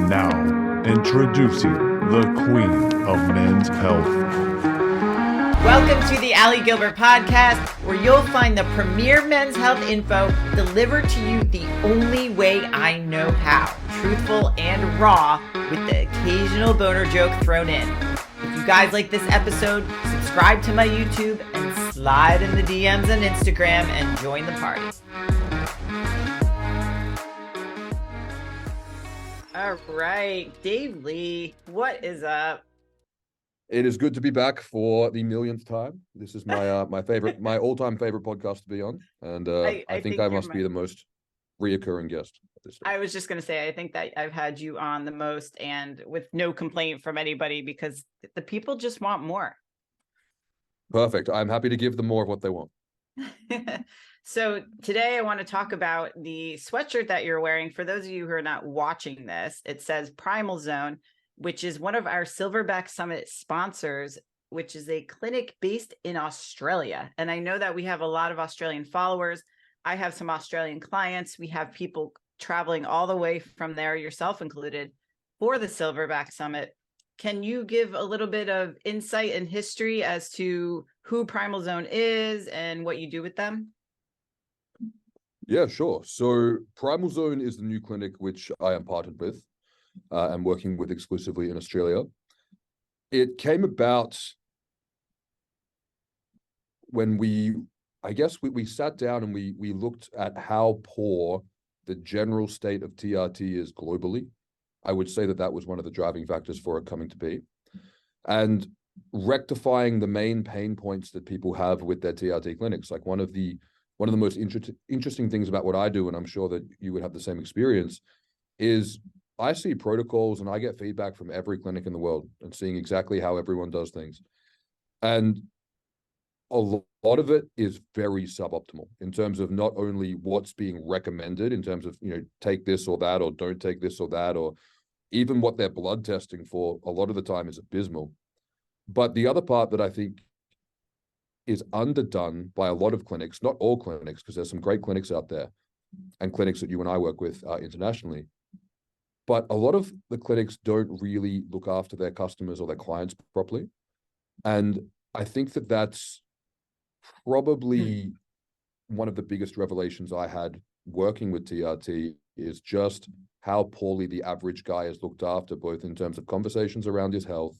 Now, introducing the Queen of Men's Health. Welcome to the Gilbert podcast, where you'll find the premier men's health info delivered to you the only way I know how, truthful and raw, with the occasional boner joke thrown in. If you guys like this episode, subscribe to my YouTube and slide in the DMs on Instagram and join the party. All right, Dave Lee, what is up? It is good to be back for the millionth time. This is my my all-time favorite podcast to be on, and I think I must be the most reoccurring guest at this stage. I was just going to say, I think that I've had you on the most, and with no complaint from anybody, because the people just want more. Perfect. I'm happy to give them more of what they want. So today I want to talk about the sweatshirt that you're wearing. For those of you who are not watching this, it says Primal Zone, which is one of our Silverback Summit sponsors, which is a clinic based in Australia. And I know that we have a lot of Australian followers. I have some Australian clients. We have people traveling all the way from there, yourself included, for the Silverback Summit. Can you give a little bit of insight and history as to who Primal Zone is and what you do with them? Yeah, sure. So Primal Zone is the new clinic which I am partnered with and working with exclusively in Australia. It came about when we sat down and we looked at how poor the general state of TRT is globally. I would say that was one of the driving factors for it coming to be. And rectifying the main pain points that people have with their TRT clinics. Like one of the most interesting things about what I do, and I'm sure that you would have the same experience, is I see protocols and I get feedback from every clinic in the world and seeing exactly how everyone does things. And a lot of it is very suboptimal in terms of not only what's being recommended in terms of, take this or that, or don't take this or that, or even what they're blood testing for a lot of the time is abysmal. But the other part that I think is underdone by a lot of clinics, not all clinics, because there's some great clinics out there and clinics that you and I work with internationally. But a lot of the clinics don't really look after their customers or their clients properly. And I think that that's probably one of the biggest revelations I had working with TRT, is just how poorly the average guy is looked after, both in terms of conversations around his health,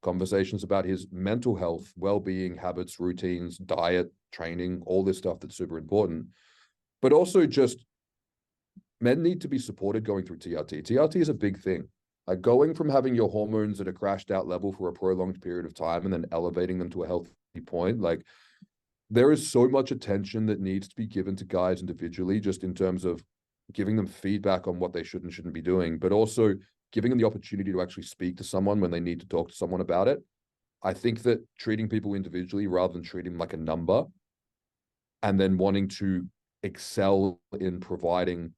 conversations about his mental health, well-being, habits, routines, diet, training, all this stuff that's super important. But also just men need to be supported going through TRT. TRT is a big thing. Like going from having your hormones at a crashed out level for a prolonged period of time and then elevating them to a healthy point, like there is so much attention that needs to be given to guys individually, just in terms of giving them feedback on what they should and shouldn't be doing, but also giving them the opportunity to actually speak to someone when they need to talk to someone about it. I think that treating people individually rather than treating them like a number and then wanting to excel in providing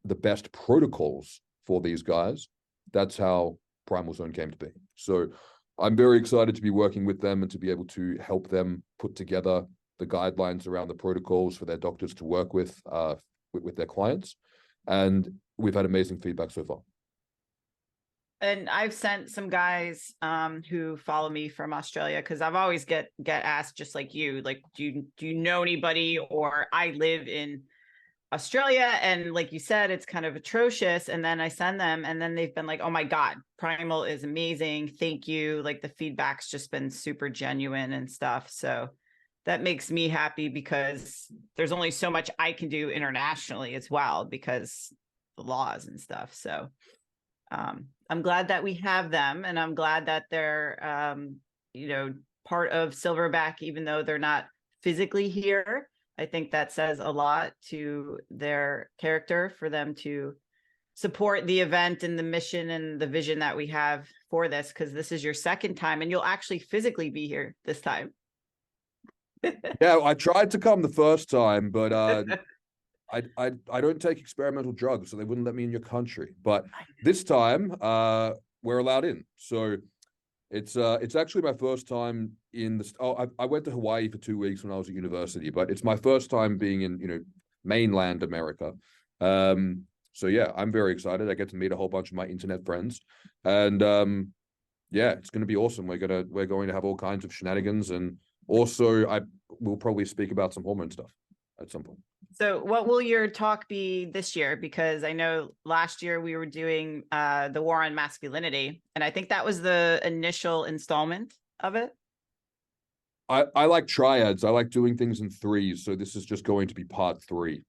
the best protocols for these guys, that's how Primal Zone came to be. So I'm very excited to be working with them and to be able to help them put together the guidelines around the protocols for their doctors to work with their clients. And we've had amazing feedback so far. And I've sent some guys who follow me from Australia, because I've always get asked, just like you, like, do you know anybody? Or I live in Australia, and like you said, it's kind of atrocious. And then I send them, and then they've been like, oh my God, Primal is amazing. Thank you. Like the feedback's just been super genuine and stuff. So that makes me happy, because there's only so much I can do internationally as well, because the laws and stuff. So I'm glad that we have them, and I'm glad that they're, part of Silverback, even though they're not physically here. I think that says a lot to their character for them to support the event and the mission and the vision that we have for this, because this is your second time and you'll actually physically be here this time. Yeah, I tried to come the first time, but I don't take experimental drugs, so they wouldn't let me in your country. But this time, we're allowed in. So it's actually my first time in the. I went to Hawaii for 2 weeks when I was at university, but it's my first time being in mainland America. So yeah, I'm very excited. I get to meet a whole bunch of my internet friends, and yeah, it's going to be awesome. We're going to have all kinds of shenanigans, and also I will probably speak about some hormone stuff at some point. So what will your talk be this year? Because I know last year we were doing the war on masculinity, and I think that was the initial installment of it. I like triads. I like doing things in threes. So this is just going to be part 3.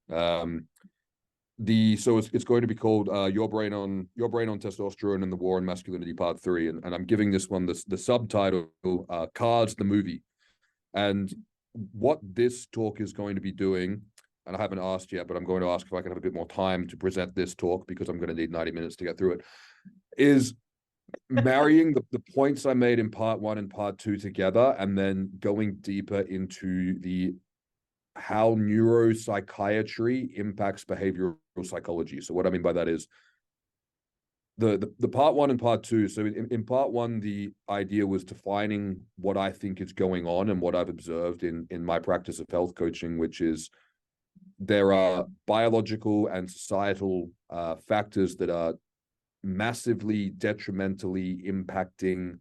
It's going to be called Your Brain on Testosterone and the War on Masculinity Part 3. And I'm giving this one the subtitle Cards the Movie. And what this talk is going to be doing, and I haven't asked yet, but I'm going to ask if I can have a bit more time to present this talk because I'm going to need 90 minutes to get through it, is marrying the points I made in part 1 and part 2 together, and then going deeper into how neuropsychiatry impacts behavioral psychology. So what I mean by that is the part 1 and part 2. So in part 1, the idea was defining what I think is going on and what I've observed in my practice of health coaching, which is there are biological and societal factors that are massively detrimentally impacting,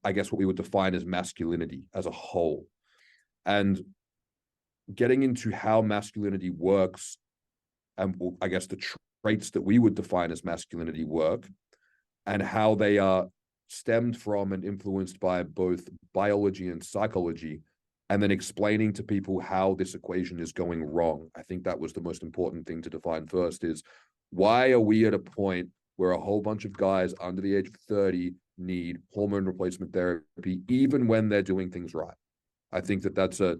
I guess, what we would define as masculinity as a whole. And getting into how masculinity works, and I guess the traits that we would define as masculinity work, and how they are stemmed from and influenced by both biology and psychology, and then explaining to people how this equation is going wrong. I think that was the most important thing to define first, is why are we at a point where a whole bunch of guys under the age of 30 need hormone replacement therapy, even when they're doing things right? I think that's a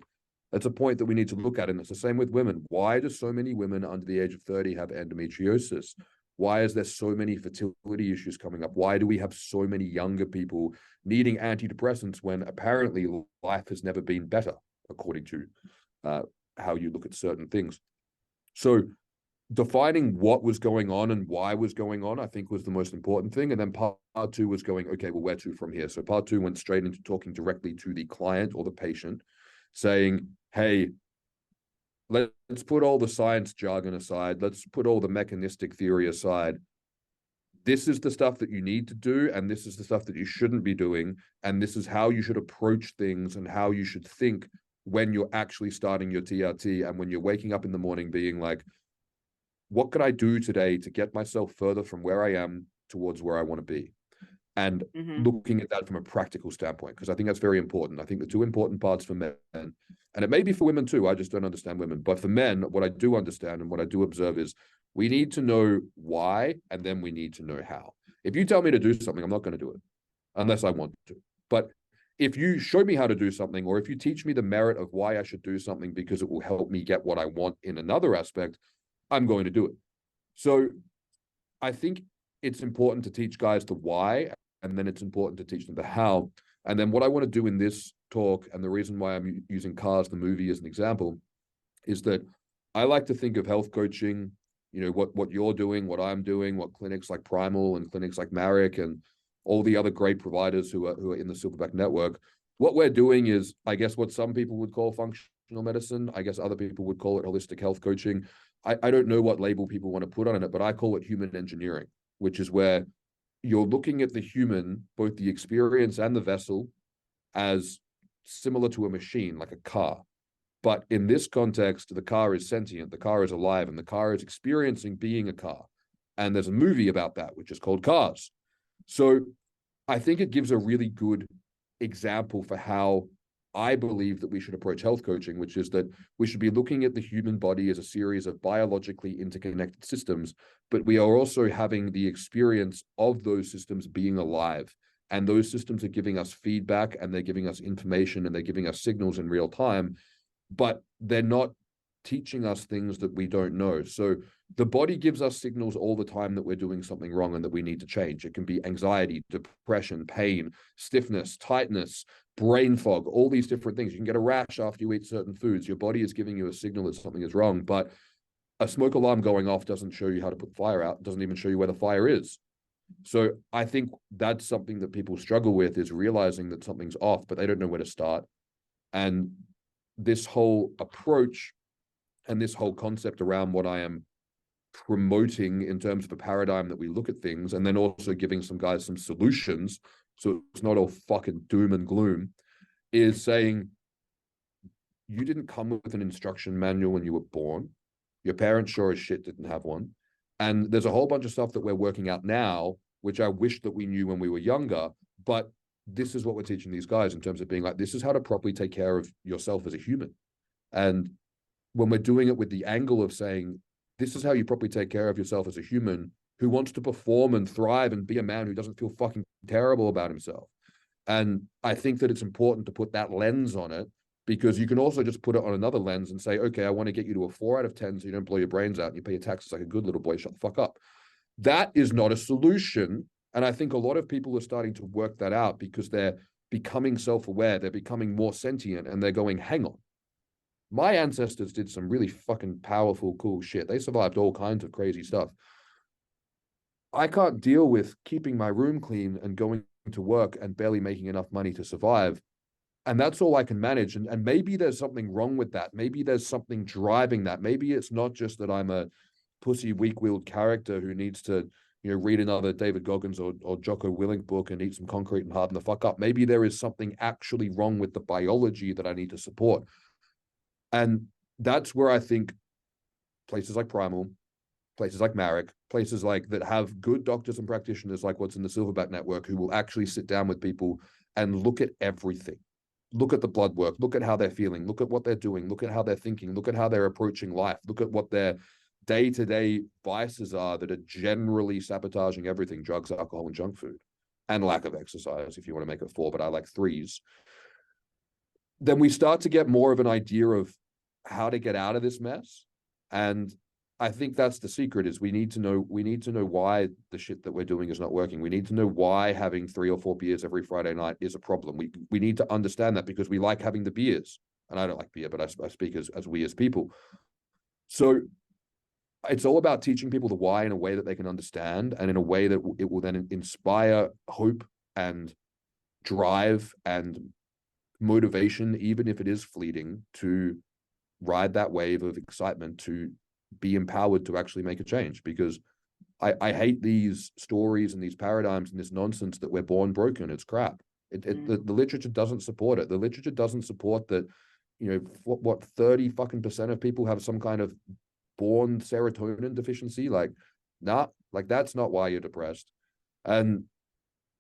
point that we need to look at. And it's the same with women. Why do so many women under the age of 30 have endometriosis? Why is there so many fertility issues coming up? Why do we have so many younger people needing antidepressants when apparently life has never been better, according to how you look at certain things? So defining what was going on and why was going on, I think, was the most important thing. And then part 2 was going, okay, well, where to from here? So part 2 went straight into talking directly to the client or the patient, saying, hey, let's put all the science jargon aside. Let's put all the mechanistic theory aside. This is the stuff that you need to do, and this is the stuff that you shouldn't be doing. And this is how you should approach things and how you should think when you're actually starting your TRT and when you're waking up in the morning being like, what could I do today to get myself further from where I am towards where I want to be? And looking at that from a practical standpoint, because I think that's very important. I think the 2 important parts for men, and it may be for women too, I just don't understand women, but for men, what I do understand and what I do observe is we need to know why, and then we need to know how. If you tell me to do something, I'm not going to do it unless I want to. But if you show me how to do something, or if you teach me the merit of why I should do something because it will help me get what I want in another aspect, I'm going to do it. So I think it's important to teach guys the why, and then it's important to teach them the how. And then what I want to do in this talk, and the reason why I'm using Cars, the movie, as an example, is that I like to think of health coaching, you know, what you're doing, what I'm doing, what clinics like Primal and clinics like Marek and all the other great providers who are in the Silverback network. What we're doing is, I guess, what some people would call functional medicine. I guess other people would call it holistic health coaching. I don't know what label people want to put on it, but I call it human engineering, which is where you're looking at the human, both the experience and the vessel, as similar to a machine, like a car. But in this context, the car is sentient, the car is alive, and the car is experiencing being a car. And there's a movie about that, which is called Cars. So I think it gives a really good example for how I believe that we should approach health coaching, which is that we should be looking at the human body as a series of biologically interconnected systems, but we are also having the experience of those systems being alive. And those systems are giving us feedback, and they're giving us information, and they're giving us signals in real time, but they're not teaching us things that we don't know. So the body gives us signals all the time that we're doing something wrong and that we need to change. It can be anxiety, depression, pain, stiffness, tightness, brain fog, all these different things. You can get a rash after you eat certain foods. Your body is giving you a signal that something is wrong, but a smoke alarm going off doesn't show you how to put the fire out. It doesn't even show you where the fire is. So I think that's something that people struggle with, is realizing that something's off, but they don't know where to start. And this whole approach and this whole concept around what I am promoting in terms of a paradigm that we look at things, and then also giving some guys some solutions so it's not all fucking doom and gloom, is saying you didn't come with an instruction manual when you were born. Your parents sure as shit didn't have one. And there's a whole bunch of stuff that we're working out now, which I wish that we knew when we were younger, but this is what we're teaching these guys in terms of being like, this is how to properly take care of yourself as a human. And when we're doing it with the angle of saying, this is how you properly take care of yourself as a human who wants to perform and thrive and be a man who doesn't feel fucking terrible about himself. And I think that it's important to put that lens on it, because you can also just put it on another lens and say, okay, I want to get you to a 4 out of 10 so you don't blow your brains out and you pay your taxes like a good little boy, shut the fuck up. That is not a solution. And I think a lot of people are starting to work that out because they're becoming self-aware, they're becoming more sentient, and they're going, hang on. My ancestors did some really fucking powerful, cool shit. They survived all kinds of crazy stuff. I can't deal with keeping my room clean and going to work and barely making enough money to survive. And that's all I can manage. And maybe there's something wrong with that. Maybe there's something driving that. Maybe it's not just that I'm a pussy, weak-willed character who needs to, read another David Goggins or Jocko Willink book and eat some concrete and harden the fuck up. Maybe there is something actually wrong with the biology that I need to support. And that's where I think places like Primal, places like Marek, places like that have good doctors and practitioners like what's in the Silverback network, who will actually sit down with people and look at everything. Look at the blood work, look at how they're feeling, look at what they're doing, look at how they're thinking, look at how they're approaching life, look at what their day-to-day vices are that are generally sabotaging everything: drugs, alcohol, and junk food, and lack of exercise, if you want to make it 4, but I like 3s. Then we start to get more of an idea of how to get out of this mess. And I think that's the secret, is we need to know why the shit that we're doing is not working. We need to know why having 3 or 4 beers every Friday night is a problem. We need to understand that, because we like having the beers. And I don't like beer, but I speak as we as people. So it's all about teaching people the why in a way that they can understand, and in a way that it will then inspire hope and drive and motivation, even if it is fleeting, to ride that wave of excitement, to be empowered to actually make a change. Because I hate these stories and these paradigms and this nonsense that we're born broken. It's crap. The literature doesn't support it. The literature doesn't support that, what 30% of people have some kind of born serotonin deficiency. Like, nah, like that's not why you're depressed. And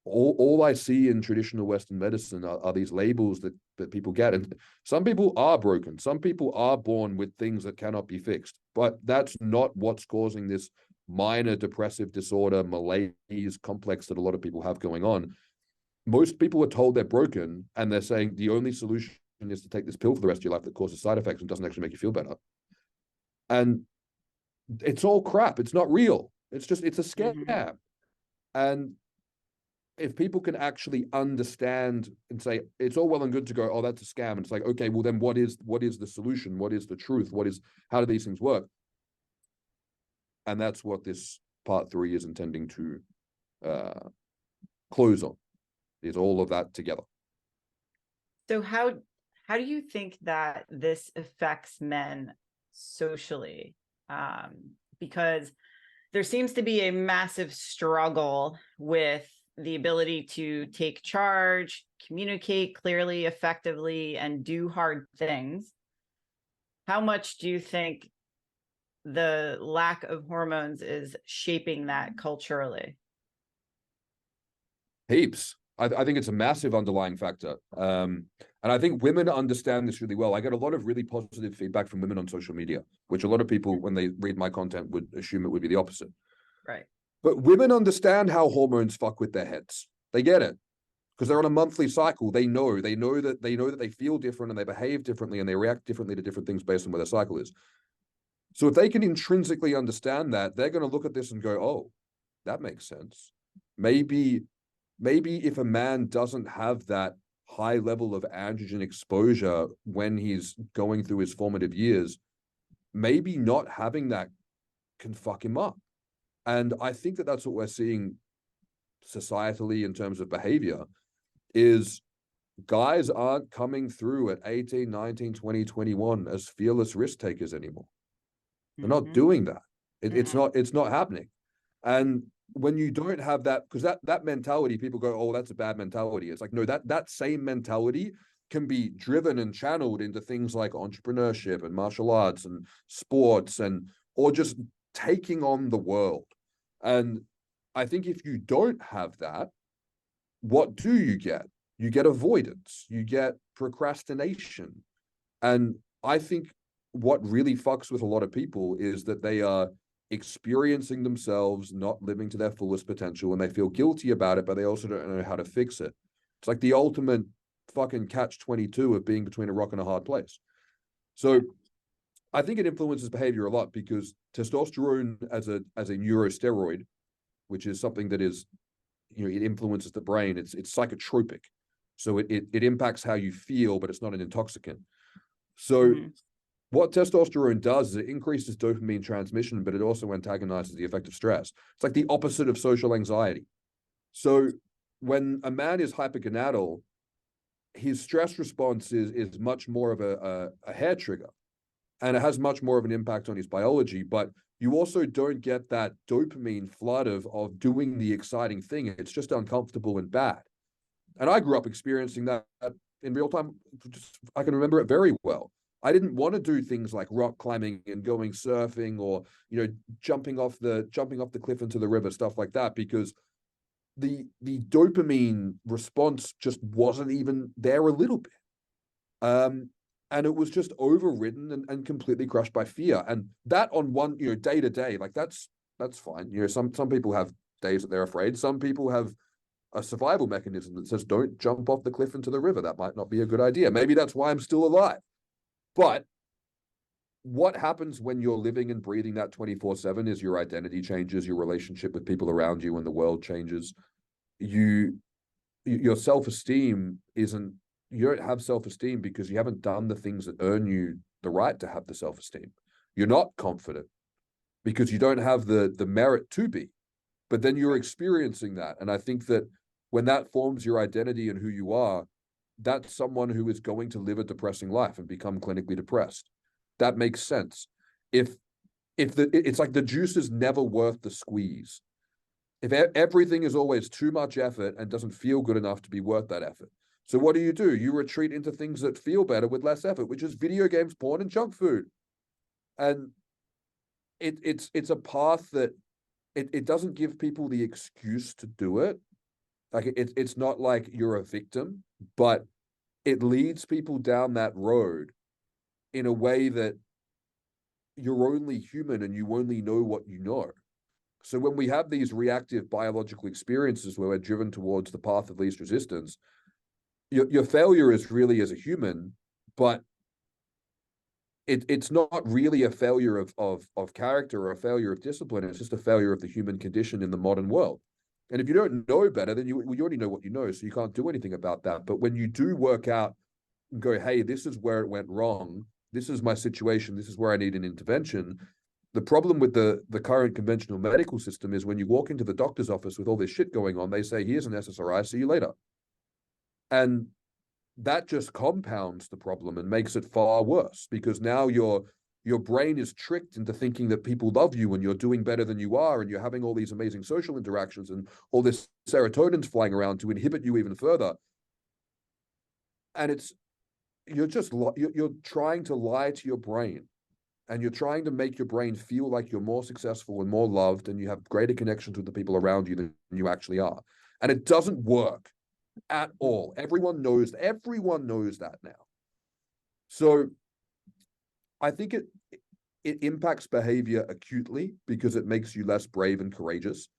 all I see in traditional Western medicine are these labels that people get. And some people are broken. Some people are born with things that cannot be fixed. But that's not what's causing this minor depressive disorder, malaise complex that a lot of people have going on. Most people are told they're broken, and they're saying the only solution is to take this pill for the rest of your life that causes side effects and doesn't actually make you feel better. And it's all crap. It's not real. It's a scam. And if people can actually understand and say, it's all well and good to go, oh, that's a scam. And it's like, okay, well then what is the solution? What is the truth? How do these things work? And that's what this part 3 is intending to close on, is all of that together. So how do you think that this affects men socially? Because there seems to be a massive struggle with the ability to take charge, communicate clearly, effectively, and do hard things. How much do you think the lack of hormones is shaping that culturally? Heaps. I think it's a massive underlying factor. And I think women understand this really well. I get a lot of really positive feedback from women on social media, which a lot of people, when they read my content, would assume it would be the opposite. Right. But women understand how hormones fuck with their heads. They get it, because they're on a monthly cycle. They know that they feel different and they behave differently and they react differently to different things based on where their cycle is. So if they can intrinsically understand that, they're going to look at this and go, oh, that makes sense. Maybe if a man doesn't have that high level of androgen exposure when he's going through his formative years, maybe not having that can fuck him up. And I think that that's what we're seeing societally in terms of behavior, is guys aren't coming through at 18, 19, 20, 21 as fearless risk takers anymore. They're not doing that. It's not happening. And when you don't have that, because that mentality, people go, oh, that's a bad mentality. It's like, no, that same mentality can be driven and channeled into things like entrepreneurship and martial arts and sports, and or just taking on the world. And I think if you don't have that, what do you get? You get avoidance, you get procrastination. And I think what really fucks with a lot of people is that they are experiencing themselves not living to their fullest potential, and they feel guilty about it, but they also don't know how to fix it. It's like the ultimate fucking catch-22 of being between a rock and a hard place. So I think it influences behavior a lot, because testosterone as a neurosteroid, which is something that is, it influences the brain. It's psychotropic. So it impacts how you feel, but it's not an intoxicant. So what testosterone does is it increases dopamine transmission, but it also antagonizes the effect of stress. It's like the opposite of social anxiety. So when a man is hypergonadal, his stress response is much more of a hair trigger, and it has much more of an impact on his biology. But you also don't get that dopamine flood of doing the exciting thing. It's just uncomfortable and bad. And I grew up experiencing that in real time. I can remember it very well. I didn't want to do things like rock climbing and going surfing, or jumping off the cliff into the river, stuff like that, because the dopamine response just wasn't even there a little bit. And it was just overridden and completely crushed by fear. And that on one, day to day, like that's fine. Some people have days that they're afraid. Some people have a survival mechanism that says, don't jump off the cliff into the river. That might not be a good idea. Maybe that's why I'm still alive. But what happens when you're living and breathing that 24/7 is your identity changes, your relationship with people around you and the world changes. Your self-esteem isn't, you don't have self-esteem because you haven't done the things that earn you the right to have the self-esteem. You're not confident because you don't have the merit to be, but then you're experiencing that. And I think that when that forms your identity and who you are, that's someone who is going to live a depressing life and become clinically depressed. That makes sense. It's like the juice is never worth the squeeze. If everything is always too much effort and doesn't feel good enough to be worth that effort. So what do? You retreat into things that feel better with less effort, which is video games, porn, and junk food. And it's a path that it doesn't give people the excuse to do it. Like it's not like you're a victim, but it leads people down that road in a way that you're only human and you only know what you know. So when we have these reactive biological experiences where we're driven towards the path of least resistance, your failure is really as a human, but it's not really a failure of character or a failure of discipline. It's just a failure of the human condition in the modern world. And if you don't know better, then you already know what you know, so you can't do anything about that. But when you do work out and go, hey, this is where it went wrong, this is my situation, this is where I need an intervention. The problem with the current conventional medical system is when you walk into the doctor's office with all this shit going on, they say, here's an SSRI, see you later. And that just compounds the problem and makes it far worse, because now your brain is tricked into thinking that people love you and you're doing better than you are, and you're having all these amazing social interactions, and all this serotonin's flying around to inhibit you even further. And you're trying to lie to your brain, and you're trying to make your brain feel like you're more successful and more loved and you have greater connections with the people around you than you actually are. And it doesn't work at all. Everyone knows that now. So I think it impacts behavior acutely because it makes you less brave and courageous.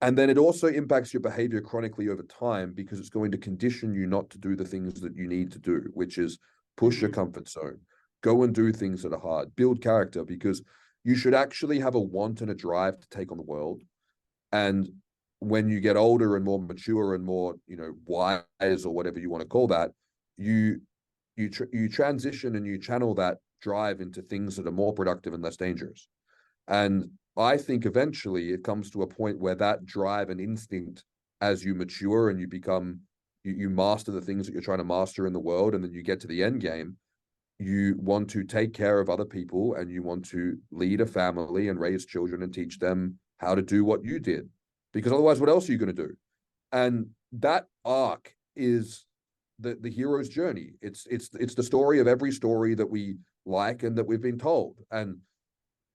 And then it also impacts your behavior chronically over time because it's going to condition you not to do the things that you need to do, which is push your comfort zone, go and do things that are hard, build character, because you should actually have a want and a drive to take on the world. And when you get older and more mature and more, wise, or whatever you want to call that, you transition and you channel that drive into things that are more productive and less dangerous. And I think eventually it comes to a point where that drive and instinct, as you mature and you become, you master the things that you're trying to master in the world, and then you get to the end game, you want to take care of other people and you want to lead a family and raise children and teach them how to do what you did. Because otherwise, what else are you going to do? And that arc is the hero's journey. It's the story of every story that we like and that we've been told. And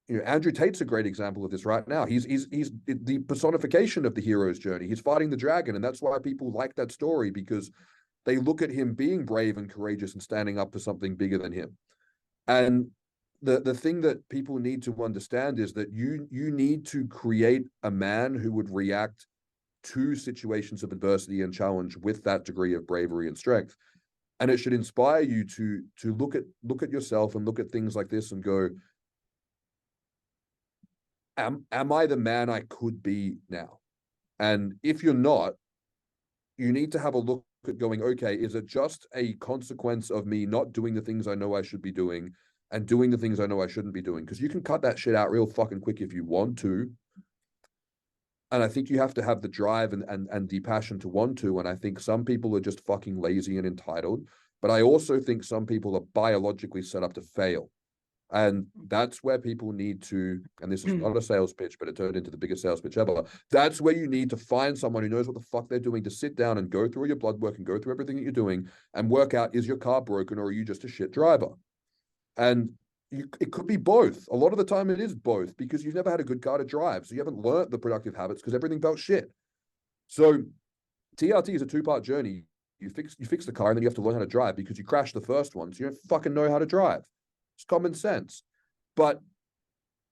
you know, Andrew Tate's a great example of this right now. He's the personification of the hero's journey. He's fighting the dragon, and that's why people like that story, because they look at him being brave and courageous and standing up for something bigger than him. And the thing that people need to understand is that you need to create a man who would react to situations of adversity and challenge with that degree of bravery and strength. And it should inspire you to look at yourself and look at things like this and go, am I the man I could be now? And if you're not, you need to have a look at going, okay, is it just a consequence of me not doing the things I know I should be doing and doing the things I know I shouldn't be doing? Because you can cut that shit out real fucking quick if you want to. And I think you have to have the drive and the passion to want to. And I think some people are just fucking lazy and entitled. But I also think some people are biologically set up to fail. And that's where people need to, and this is not a sales pitch, but it turned into the biggest sales pitch ever. That's where you need to find someone who knows what the fuck they're doing, to sit down and go through your blood work and go through everything that you're doing and work out, is your car broken or are you just a shit driver? And it could be both. A lot of the time it is both, because you've never had a good car to drive. So you haven't learned the productive habits because everything felt shit. So TRT is a two-part journey. You fix the car and then you have to learn how to drive, because you crashed the first one. So you don't fucking know how to drive. It's common sense. But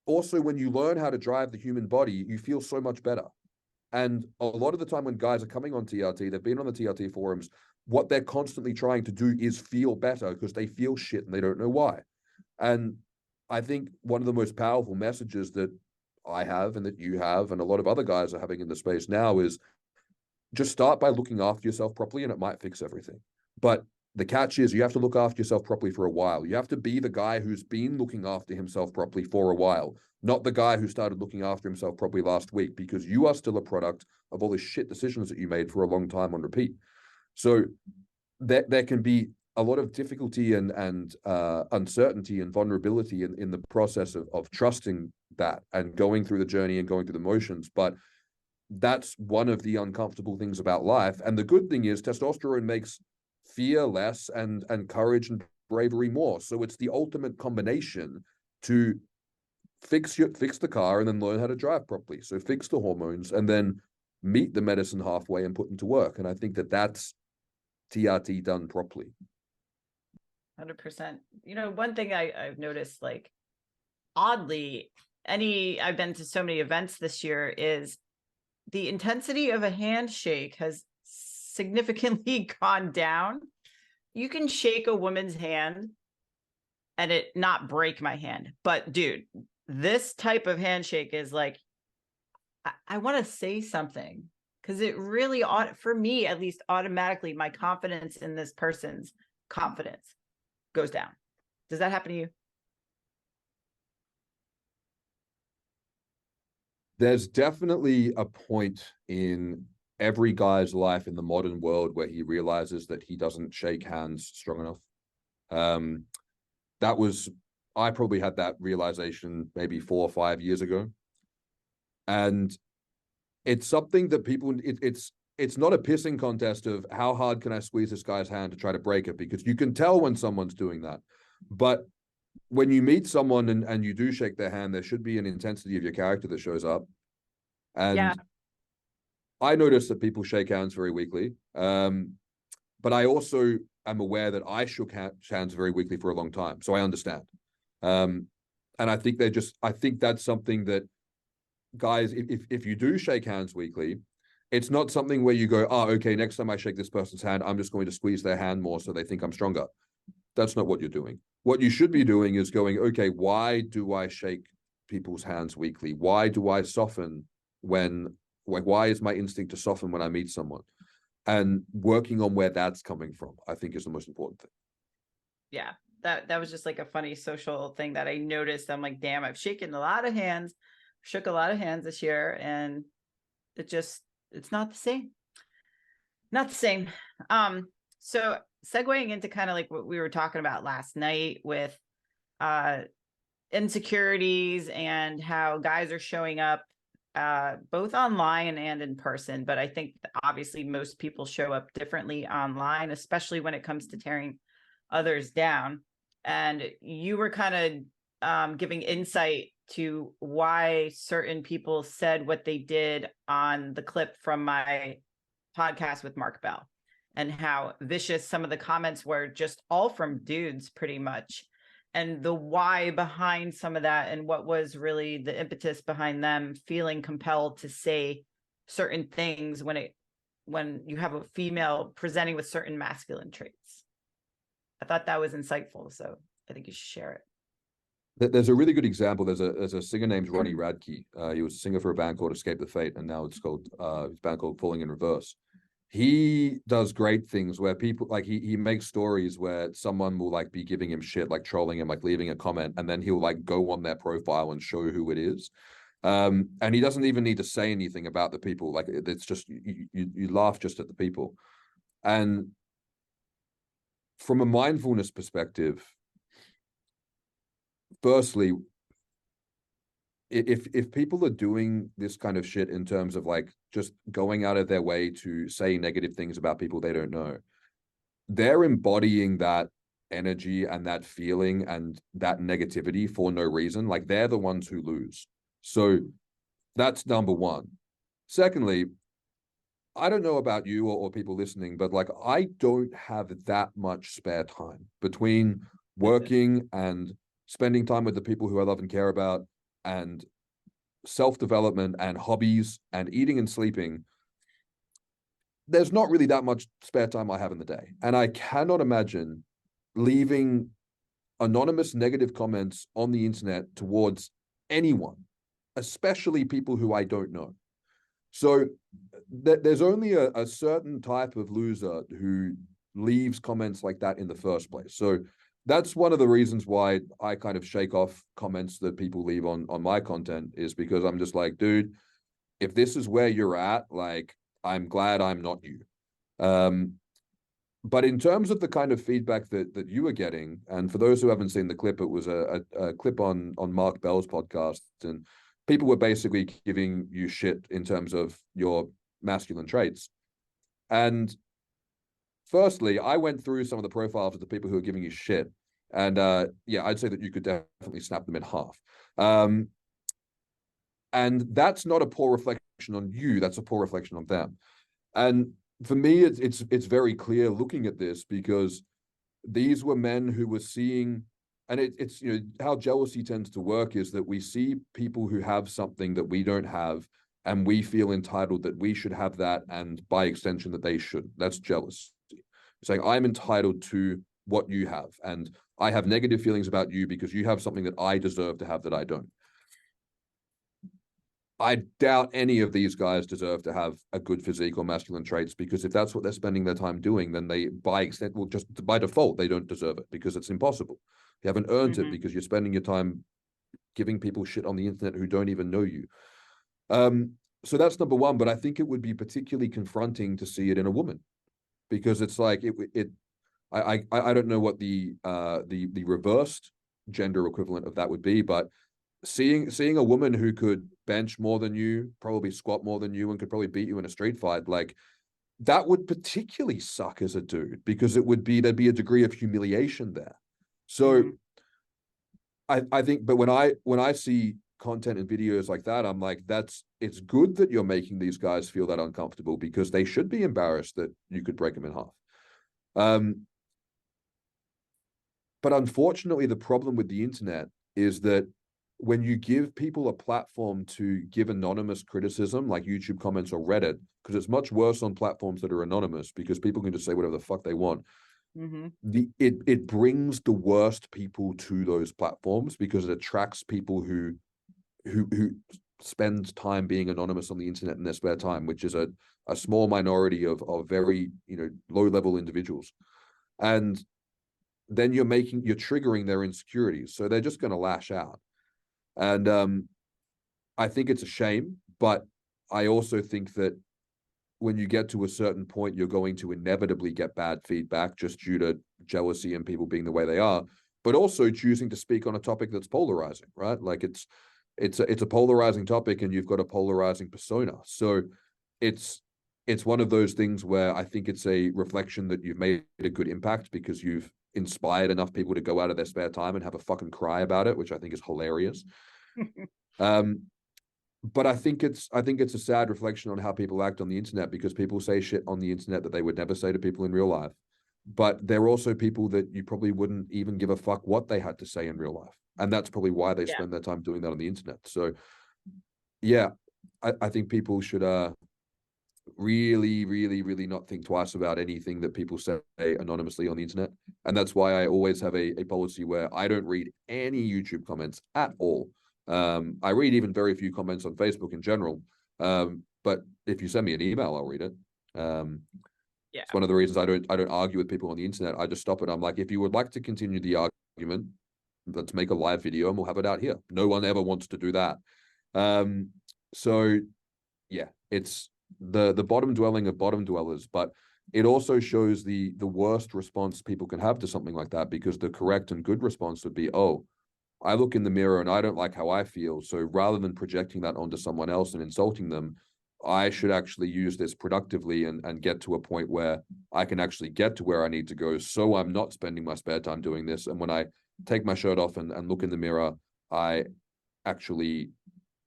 also when you learn how to drive the human body, you feel so much better. And a lot of the time when guys are coming on TRT, they've been on the TRT forums, what they're constantly trying to do is feel better because they feel shit and they don't know why. And I think one of the most powerful messages that I have and that you have and a lot of other guys are having in the space now is just start by looking after yourself properly and it might fix everything. But the catch is you have to look after yourself properly for a while. You have to be the guy who's been looking after himself properly for a while, not the guy who started looking after himself properly last week, because you are still a product of all the shit decisions that you made for a long time on repeat. So there can be a lot of difficulty and uncertainty and vulnerability in the process of trusting that and going through the journey and going through the motions. But that's one of the uncomfortable things about life. And the good thing is testosterone makes fear less and courage and bravery more. So it's the ultimate combination to fix the car and then learn how to drive properly. So fix the hormones and then meet the medicine halfway and put them to work. And I think that's TRT done properly. 100%. You know, one thing I've noticed, like, oddly, I've been to so many events this year, is the intensity of a handshake has significantly gone down. You can shake a woman's hand and it not break my hand. But dude, this type of handshake is like, I want to say something, because it really, for me at least, automatically my confidence in this person's confidence goes down. Does that happen to you? There's definitely a point in every guy's life in the modern world where he realizes that he doesn't shake hands strong enough. I probably had that realization maybe 4 or 5 years ago. And it's something that people, it's not a pissing contest of how hard can I squeeze this guy's hand to try to break it, because you can tell when someone's doing that. But when you meet someone and you do shake their hand, there should be an intensity of your character that shows up. And yeah. I notice that people shake hands very weakly. But I also am aware that I shook hands very weakly for a long time. So I understand. And I think I think that's something that guys, if you do shake hands weakly, it's not something where you go, oh, okay, next time I shake this person's hand, I'm just going to squeeze their hand more so they think I'm stronger. That's not what you're doing. What you should be doing is going, okay, why do I shake people's hands weakly? Why do I soften why is my instinct to soften when I meet someone? And working on where that's coming from, I think, is the most important thing. Yeah, that was just like a funny social thing that I noticed. I'm like, damn, I've shaken a lot of hands, shook a lot of hands this year, and it's not the same. Not the same. So segueing into kind of like what we were talking about last night with insecurities and how guys are showing up both online and in person. But I think obviously most people show up differently online, especially when it comes to tearing others down. And you were kind of giving insight to why certain people said what they did on the clip from my podcast with Mark Bell, and how vicious some of the comments were, just all from dudes pretty much, and the why behind some of that, and what was really the impetus behind them feeling compelled to say certain things when you have a female presenting with certain masculine traits. I thought that was insightful, so I think you should share it. There's a really good example. There's a singer named Ronnie Radke. He was a singer for a band called Escape the Fate, and now it's called his band called Falling in Reverse. He does great things where people like he makes stories where someone will like be giving him shit, like trolling him, like leaving a comment, and then he'll like go on their profile and show who it is. And he doesn't even need to say anything about the people. Like it's just you laugh just at the people. And from a mindfulness perspective, firstly, if people are doing this kind of shit in terms of like just going out of their way to say negative things about people they don't know, they're embodying that energy and that feeling and that negativity for no reason. Like they're the ones who lose. So that's number one. Secondly, I don't know about you or people listening, but like I don't have that much spare time between working and spending time with the people who I love and care about, and self-development and hobbies and eating and sleeping. There's not really that much spare time I have in the day. And I cannot imagine leaving anonymous negative comments on the internet towards anyone, especially people who I don't know. So there's only a certain type of loser who leaves comments like that in the first place. So that's one of the reasons why I kind of shake off comments that people leave on my content, is because I'm just like, dude, if this is where you're at, like, I'm glad I'm not you. But in terms of the kind of feedback that you were getting, and for those who haven't seen the clip, it was a clip on Mark Bell's podcast, and people were basically giving you shit in terms of your masculine traits. And firstly, I went through some of the profiles of the people who are giving you shit. And yeah, I'd say that you could definitely snap them in half. And that's not a poor reflection on you. That's a poor reflection on them. And for me, it's very clear looking at this, because these were men who were seeing, and it's, you know, how jealousy tends to work is that we see people who have something that we don't have, and we feel entitled that we should have that, and by extension that they should. That's jealousy. It's like, I'm entitled to what you have, and I have negative feelings about you because you have something that I deserve to have that I don't. I doubt any of these guys deserve to have a good physique or masculine traits, because if that's what they're spending their time doing, then they, by extent, well, just by default, they don't deserve it, because it's impossible. You haven't earned it because you're spending your time giving people shit on the internet who don't even know you. So that's number one. But I think it would be particularly confronting to see it in a woman, because it's like I don't know what the reversed gender equivalent of that would be, but seeing a woman who could bench more than you, probably squat more than you, and could probably beat you in a street fight, like, that would particularly suck as a dude, because there'd be a degree of humiliation there. So I think, but when I see content and videos like that, I'm like, it's good that you're making these guys feel that uncomfortable, because they should be embarrassed that you could break them in half. But unfortunately, the problem with the internet is that when you give people a platform to give anonymous criticism, like YouTube comments or Reddit, because it's much worse on platforms that are anonymous, because people can just say whatever the fuck they want. It brings the worst people to those platforms, because it attracts people who spend time being anonymous on the internet in their spare time, which is a small minority of very, you know, low-level individuals. And then you're triggering their insecurities, so they're just going to lash out. And I think it's a shame, but I also think that when you get to a certain point, you're going to inevitably get bad feedback just due to jealousy and people being the way they are, but also choosing to speak on a topic that's polarizing, right? Like it's a polarizing topic and you've got a polarizing persona. So it's one of those things where I think it's a reflection that you've made a good impact because you've inspired enough people to go out of their spare time and have a fucking cry about it, which I think is hilarious. But I think it's a sad reflection on how people act on the internet, because people say shit on the internet that they would never say to people in real life. But they're also people that you probably wouldn't even give a fuck what they had to say in real life. And that's probably why they spend their time doing that on the internet. So yeah, I think people should really, really, really not think twice about anything that people say anonymously on the internet. And that's why I always have a policy where I don't read any YouTube comments at all. I read even very few comments on Facebook in general. But if you send me an email, I'll read it. It's one of the reasons I don't argue with people on the internet. I just stop it. I'm like, if you would like to continue the argument, let's make a live video and we'll have it out here. No one ever wants to do that. So yeah, it's the bottom dwelling of bottom dwellers, but it also shows the worst response people can have to something like that, because the correct and good response would be, oh, I look in the mirror and I don't like how I feel. So rather than projecting that onto someone else and insulting them, I should actually use this productively and get to a point where I can actually get to where I need to go. So I'm not spending my spare time doing this. And when I take my shirt off and look in the mirror, I actually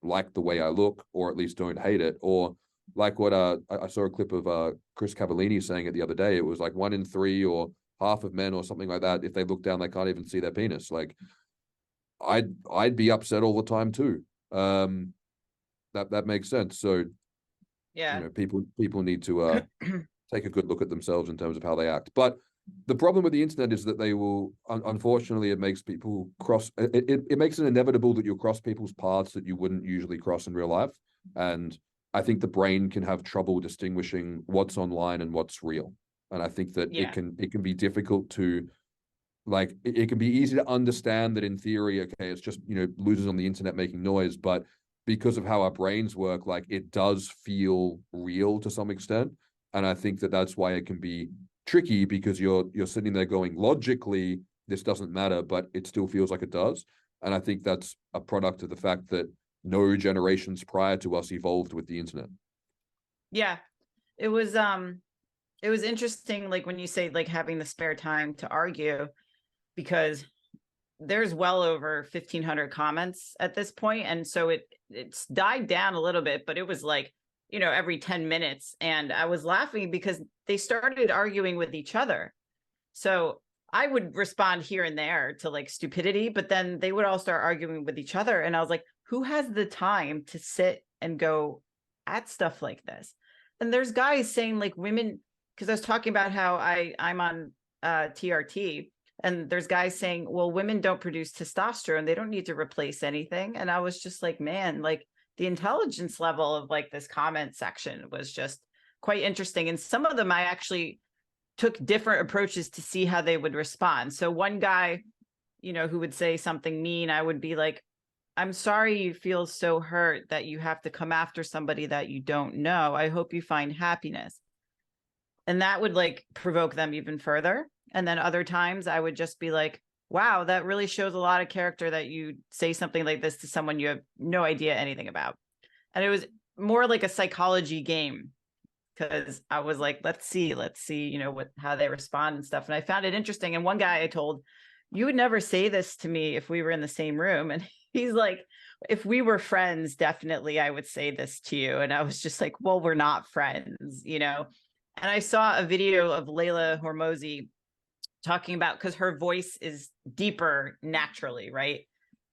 like the way I look, or at least don't hate it. Or like what I saw a clip of Chris Cavallini saying it the other day. It was like 1 in 3 or half of men or something like that, if they look down, they can't even see their penis. Like, I'd be upset all the time too. That makes sense. So yeah, you know, people need to take a good look at themselves in terms of how they act. But the problem with the internet is that they will, unfortunately, it makes people cross. It makes it inevitable that you'll cross people's paths that you wouldn't usually cross in real life. And I think the brain can have trouble distinguishing what's online and what's real. And I think that it can be difficult to, like, it can be easy to understand that in theory, okay, it's just, you know, losers on the internet making noise, but because of how our brains work, like, it does feel real to some extent. And I think that that's why it can be tricky, because you're sitting there going, logically, this doesn't matter, but it still feels like it does. And I think that's a product of the fact that no generations prior to us evolved with the internet. Yeah, it was interesting, like when you say like having the spare time to argue, because there's well over 1,500 comments at this point, and so it's died down a little bit, but it was like, you know, every 10 minutes, and I was laughing because they started arguing with each other. So I would respond here and there to like stupidity, but then they would all start arguing with each other, and I was like, who has the time to sit and go at stuff like this? And there's guys saying like women, because I was talking about how I'm on TRT, and there's guys saying, well, women don't produce testosterone, they don't need to replace anything. And I was just like, man, like the intelligence level of like this comment section was just quite interesting. And some of them I actually took different approaches to see how they would respond. So one guy, you know, who would say something mean, I would be like, I'm sorry you feel so hurt that you have to come after somebody that you don't know. I hope you find happiness. And that would like provoke them even further. And then other times I would just be like, wow, that really shows a lot of character that you say something like this to someone you have no idea anything about. And it was more like a psychology game, because I was like, let's see, you know, how they respond and stuff. And I found it interesting. And one guy I told, you would never say this to me if we were in the same room. And he's like, if we were friends, definitely I would say this to you. And I was just like, well, we're not friends, you know? And I saw a video of Layla Hormozi talking about, because her voice is deeper naturally, right?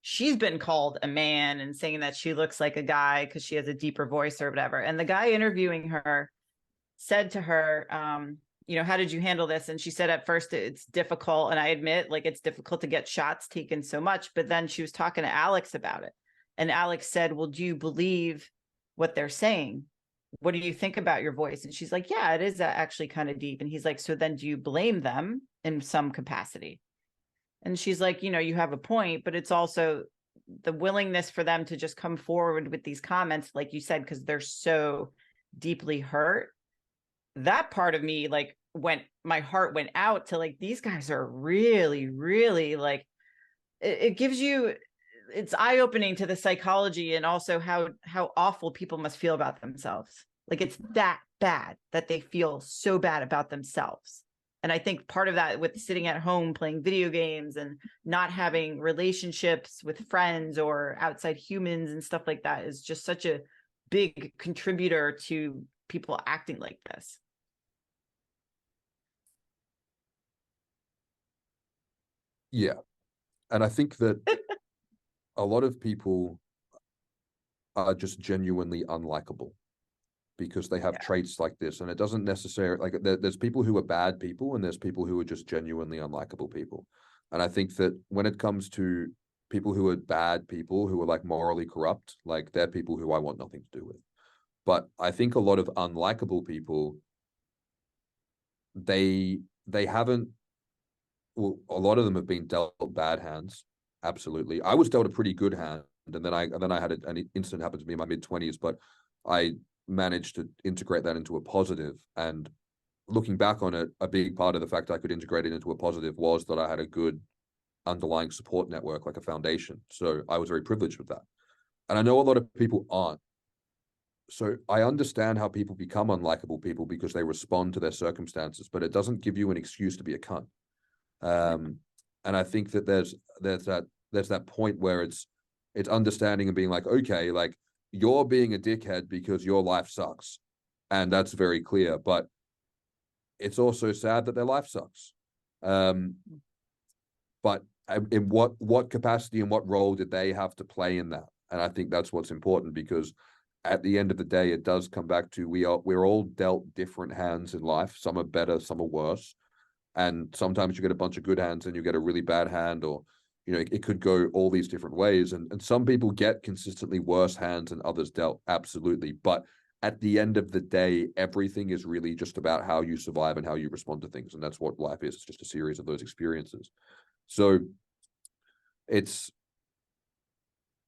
She's been called a man and saying that she looks like a guy because she has a deeper voice or whatever. And the guy interviewing her said to her, you know, how did you handle this? And she said, at first it's difficult. And I admit, like, it's difficult to get shots taken so much. But then she was talking to Alex about it. And Alex said, well, do you believe what they're saying? What do you think about your voice? And she's like, yeah, it is actually kind of deep. And he's like, so then do you blame them in some capacity? And she's like, you know, you have a point, but it's also the willingness for them to just come forward with these comments, like you said, because they're so deeply hurt. that part of me, like, my heart went out to, like, these guys are really, really, like, it gives you, it's eye-opening to the psychology, and also how awful people must feel about themselves. Like, it's that bad that they feel so bad about themselves. And I think part of that, with sitting at home playing video games and not having relationships with friends or outside humans and stuff like that, is just such a big contributor to people acting like this. Yeah. And I think that a lot of people are just genuinely unlikable because they have traits like this. And it doesn't necessarily, like, there's people who are bad people and there's people who are just genuinely unlikable people. And I think that when it comes to people who are bad people, who are like morally corrupt, like, they're people who I want nothing to do with. But I think a lot of unlikable people, they haven't, well, a lot of them have been dealt bad hands. Absolutely. I was dealt a pretty good hand, and then I had an incident happen to me in my mid-20s, but I managed to integrate that into a positive. And looking back on it, a big part of the fact I could integrate it into a positive was that I had a good underlying support network, like a foundation. So I was very privileged with that. And I know a lot of people aren't. So I understand how people become unlikable people because they respond to their circumstances, but it doesn't give you an excuse to be a cunt. And I think that there's that point where it's understanding and being like, okay, like, you're being a dickhead because your life sucks, and that's very clear. But it's also sad that their life sucks. But in what capacity and what role did they have to play in that? And I think that's what's important, because at the end of the day, it does come back to we're all dealt different hands in life. Some are better, some are worse. And sometimes you get a bunch of good hands and you get a really bad hand, or, you know, it could go all these different ways. And some people get consistently worse hands than others dealt. Absolutely. But at the end of the day, everything is really just about how you survive and how you respond to things. And that's what life is. It's just a series of those experiences. So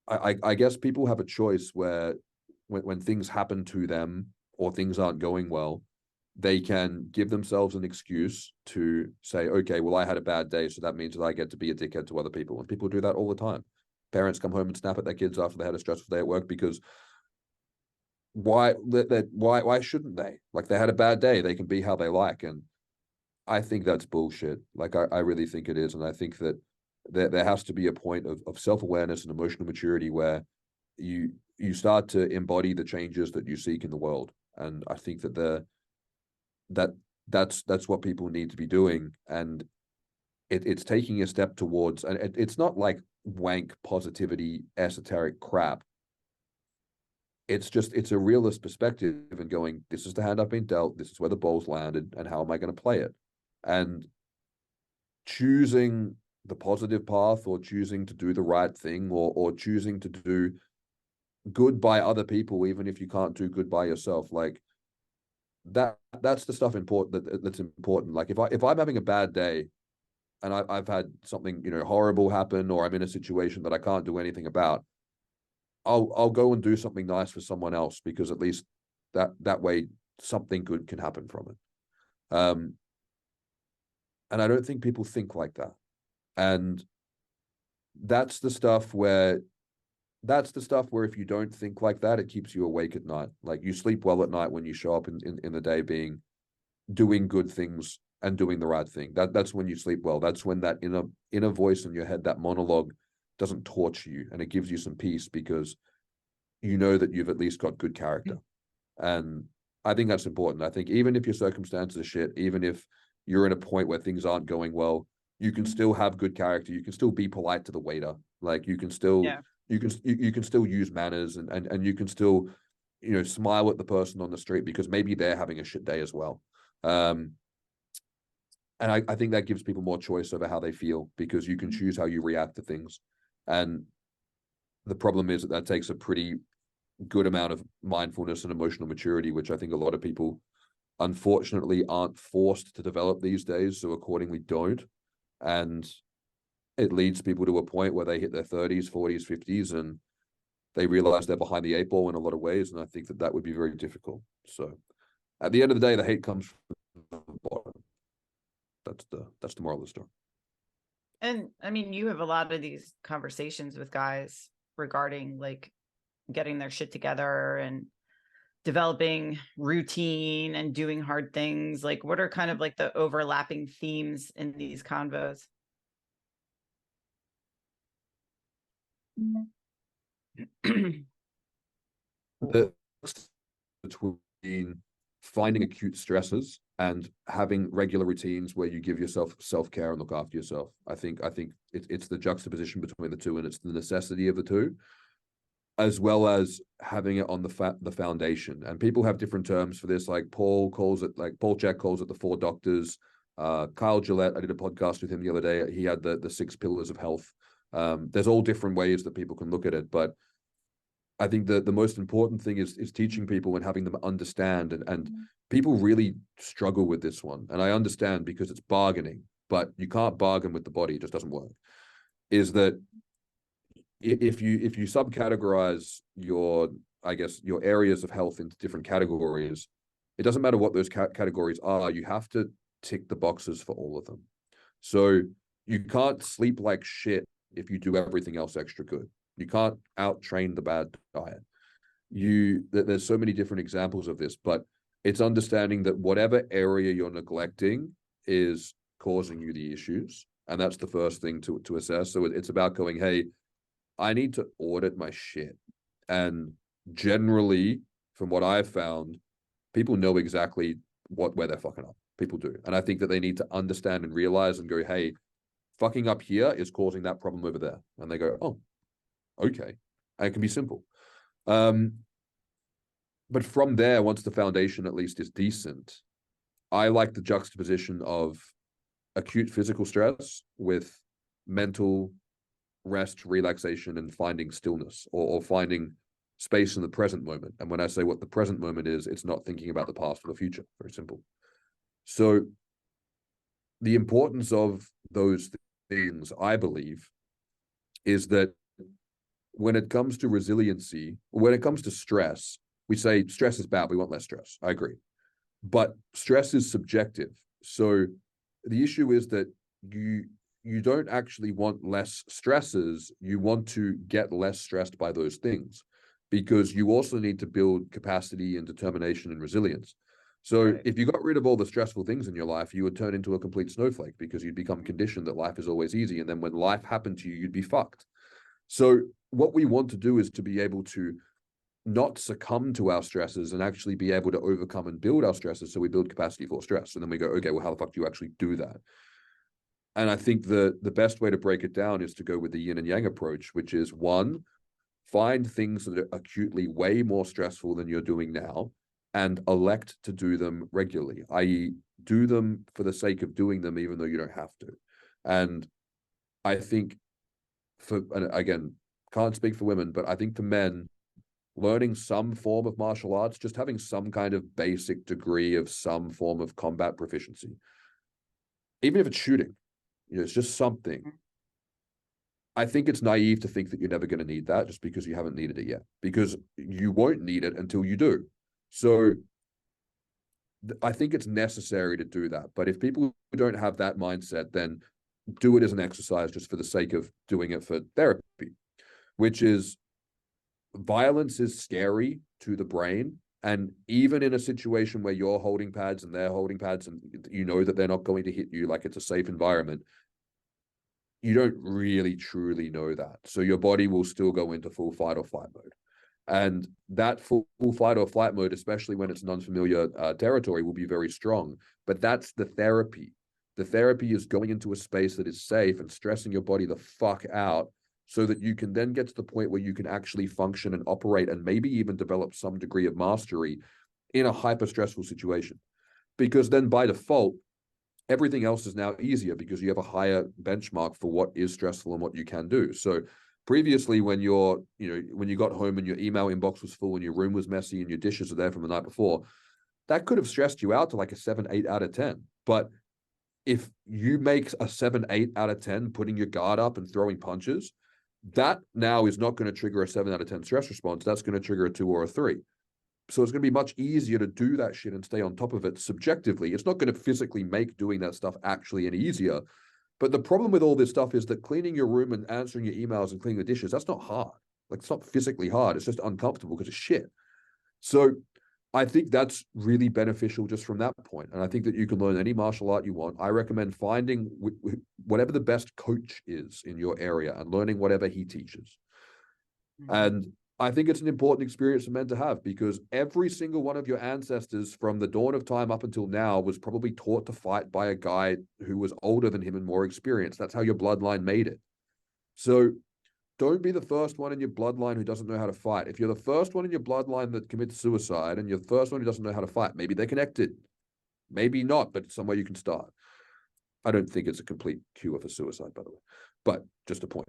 I guess people have a choice where when things happen to them or things aren't going well, they can give themselves an excuse to say, okay, well, I had a bad day, so that means that I get to be a dickhead to other people. And people do that all the time. Parents come home and snap at their kids after they had a stressful day at work, because why shouldn't they? Like, they had a bad day, they can be how they like. And I think that's bullshit. Like, I really think it is. And I think that there has to be a point of self-awareness and emotional maturity where you start to embody the changes that you seek in the world. And I think that that's what people need to be doing. And it's taking a step towards, and it's not like wank positivity esoteric crap. It's a realist perspective and going, this is the hand I've been dealt, this is where the ball's landed, and how am I going to play it? And choosing the positive path, or choosing to do the right thing, or choosing to do good by other people, even if you can't do good by yourself. Like, that's the stuff that's important. Like, if I'm having a bad day and I've had something, you know, horrible happen, or I'm in a situation that I can't do anything about, I'll go and do something nice for someone else, because at least that way something good can happen from it. And I don't think people think like that. And that's the stuff where if you don't think like that, it keeps you awake at night. Like, you sleep well at night when you show up in the day doing good things and doing the right thing. That's when you sleep well. That's when that inner voice in your head, that monologue, doesn't torture you, and it gives you some peace, because you know that you've at least got good character. And I think that's important. I think even if your circumstances are shit, even if you're in a point where things aren't going well, you can still have good character. You can still be polite to the waiter. Like, you can still you can still use manners, and you can still, you know, smile at the person on the street, because maybe they're having a shit day as well. And I think that gives people more choice over how they feel, because you can choose how you react to things. And the problem is that takes a pretty good amount of mindfulness and emotional maturity, which I think a lot of people, unfortunately, aren't forced to develop these days, so accordingly don't. And it leads people to a point where they hit their 30s, 40s, 50s, and they realize they're behind the eight ball in a lot of ways. And I think that would be very difficult. So At the end of the day, the hate comes from the bottom. That's the moral of the story. And I mean, you have a lot of these conversations with guys regarding like getting their shit together and developing routine and doing hard things. Like, what are kind of like the overlapping themes in these convos? The between finding acute stresses and having regular routines where you give yourself self-care and look after yourself. I think it's the juxtaposition between the two, and it's the necessity of the two, as well as having it on the foundation. And people have different terms for this. Like Paul Chek calls it the 4 doctors. Kyle Gillette, I did a podcast with him the other day. He had the 6 pillars of health. There's all different ways that people can look at it, but I think the most important thing is teaching people and having them understand, and people really struggle with this one. And I understand, because it's bargaining, but you can't bargain with the body. It just doesn't work. Is that if you subcategorize your areas of health into different categories, it doesn't matter what those categories are. You have to tick the boxes for all of them. So you can't sleep like shit if you do everything else extra good. You can't out-train the bad diet. There's so many different examples of this, but it's understanding that whatever area you're neglecting is causing you the issues. And that's the first thing to assess. So it's about going, hey, I need to audit my shit. And generally, from what I've found, people know exactly where they're fucking up. People do. And I think that they need to understand and realize and go, hey, fucking up here is causing that problem over there. And they go, oh, okay. And it can be simple. But from there, once the foundation at least is decent, I like the juxtaposition of acute physical stress with mental rest, relaxation, and finding stillness, or finding space in the present moment. And when I say what the present moment is, it's not thinking about the past or the future. Very simple. So the importance of those things, I believe, is that when it comes to resiliency, when it comes to stress, we say stress is bad, we want less stress. I agree. But stress is subjective. So the issue is that you don't actually want less stresses. You want to get less stressed by those things, because you also need to build capacity and determination and resilience. So right. If you got rid of all the stressful things in your life, you would turn into a complete snowflake, because you'd become conditioned that life is always easy. And then when life happened to you, you'd be fucked. So what we want to do is to be able to not succumb to our stresses and actually be able to overcome and build our stresses. So we build capacity for stress. And then we go, okay, well, how the fuck do you actually do that? And I think the best way to break it down is to go with the yin and yang approach, which is 1, find things that are acutely way more stressful than you're doing now and elect to do them regularly, i.e. do them for the sake of doing them, even though you don't have to. And I think and again, can't speak for women, but I think for men, learning some form of martial arts, just having some kind of basic degree of some form of combat proficiency, even if it's shooting, it's just something. I think it's naive to think that you're never going to need that just because you haven't needed it yet, because you won't need it until you do. So I think it's necessary to do that. But if people don't have that mindset, then do it as an exercise just for the sake of doing it for therapy, which is violence is scary to the brain. And even in a situation where you're holding pads and they're holding pads and you know that they're not going to hit you, like it's a safe environment, you don't really truly know that. So your body will still go into full fight or flight mode. And that full fight or flight mode, especially when it's non-familiar territory, will be very strong. But that's the therapy. The therapy is going into a space that is safe and stressing your body the fuck out so that you can then get to the point where you can actually function and operate and maybe even develop some degree of mastery in a hyper-stressful situation. Because then by default, everything else is now easier because you have a higher benchmark for what is stressful and what you can do. So previously, when when you got home and your email inbox was full and your room was messy and your dishes are there from the night before, that could have stressed you out to like a 7, 8 out of 10. But if you make a 7, 8 out of 10, putting your guard up and throwing punches, that now is not going to trigger a 7 out of 10 stress response. That's going to trigger a 2 or a 3. So it's going to be much easier to do that shit and stay on top of it subjectively. It's not going to physically make doing that stuff actually any easier. But the problem with all this stuff is that cleaning your room and answering your emails and cleaning the dishes, that's not hard. Like, it's not physically hard. It's just uncomfortable because it's shit. So I think that's really beneficial just from that point. And I think that you can learn any martial art you want. I recommend finding whatever the best coach is in your area and learning whatever he teaches. And I think it's an important experience for men to have, because every single one of your ancestors from the dawn of time up until now was probably taught to fight by a guy who was older than him and more experienced. That's how your bloodline made it. So don't be the first one in your bloodline who doesn't know how to fight. If you're the first one in your bloodline that commits suicide and you're the first one who doesn't know how to fight, maybe they're connected, maybe not, but it's somewhere you can start. I don't think it's a complete cure for suicide, by the way, but just a point.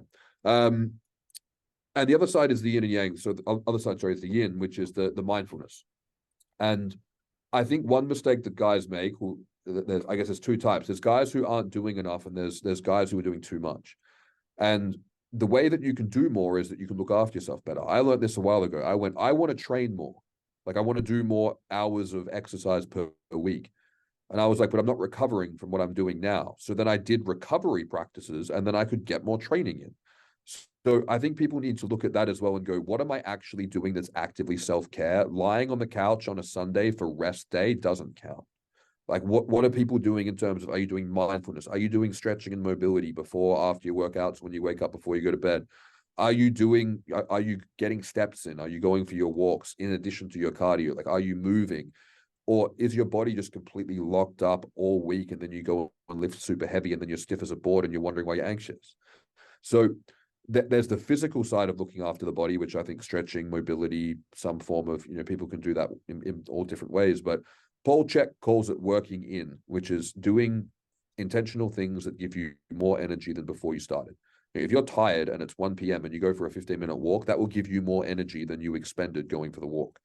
And the other side is the yin and yang. So the other side, sorry, is the yin, which is the mindfulness. And I think one mistake that guys make, I guess there's two types. There's guys who aren't doing enough, and there's guys who are doing too much. And the way that you can do more is that you can look after yourself better. I learned this a while ago. I want to train more. Like, I want to do more hours of exercise per week. And I was like, but I'm not recovering from what I'm doing now. So then I did recovery practices, and then I could get more training in. So I think people need to look at that as well and go, what am I actually doing that's actively self-care? Lying on the couch on a Sunday for rest day doesn't count. Like, what are people doing in terms of, are you doing mindfulness? Are you doing stretching and mobility before, after your workouts, when you wake up, before you go to bed? Are you getting steps in? Are you going for your walks in addition to your cardio? Like, are you moving? Or is your body just completely locked up all week, and then you go and lift super heavy and then you're stiff as a board and you're wondering why you're anxious? So there's the physical side of looking after the body, which I think stretching, mobility, some form of, people can do that in all different ways. But Paul Chek calls it working in, which is doing intentional things that give you more energy than before you started. If you're tired and it's 1 p.m. and you go for a 15-minute walk, that will give you more energy than you expended going for the walk.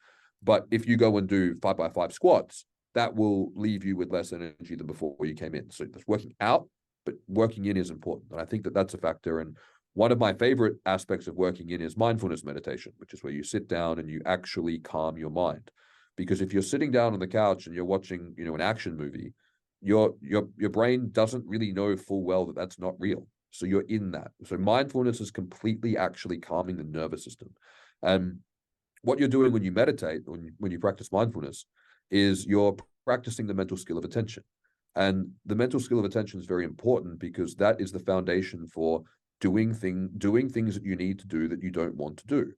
But if you go and do 5x5 squats, that will leave you with less energy than before you came in. So that's working out, but working in is important. And I think that that's a factor. And one of my favorite aspects of working in is mindfulness meditation, which is where you sit down and you actually calm your mind. Because if you're sitting down on the couch and you're watching, an action movie, your brain doesn't really know full well that that's not real. So you're in that. So mindfulness is completely actually calming the nervous system. And what you're doing when you meditate, when you practice mindfulness, is you're practicing the mental skill of attention. And the mental skill of attention is very important, because that is the foundation for doing things that you need to do that you don't want to do.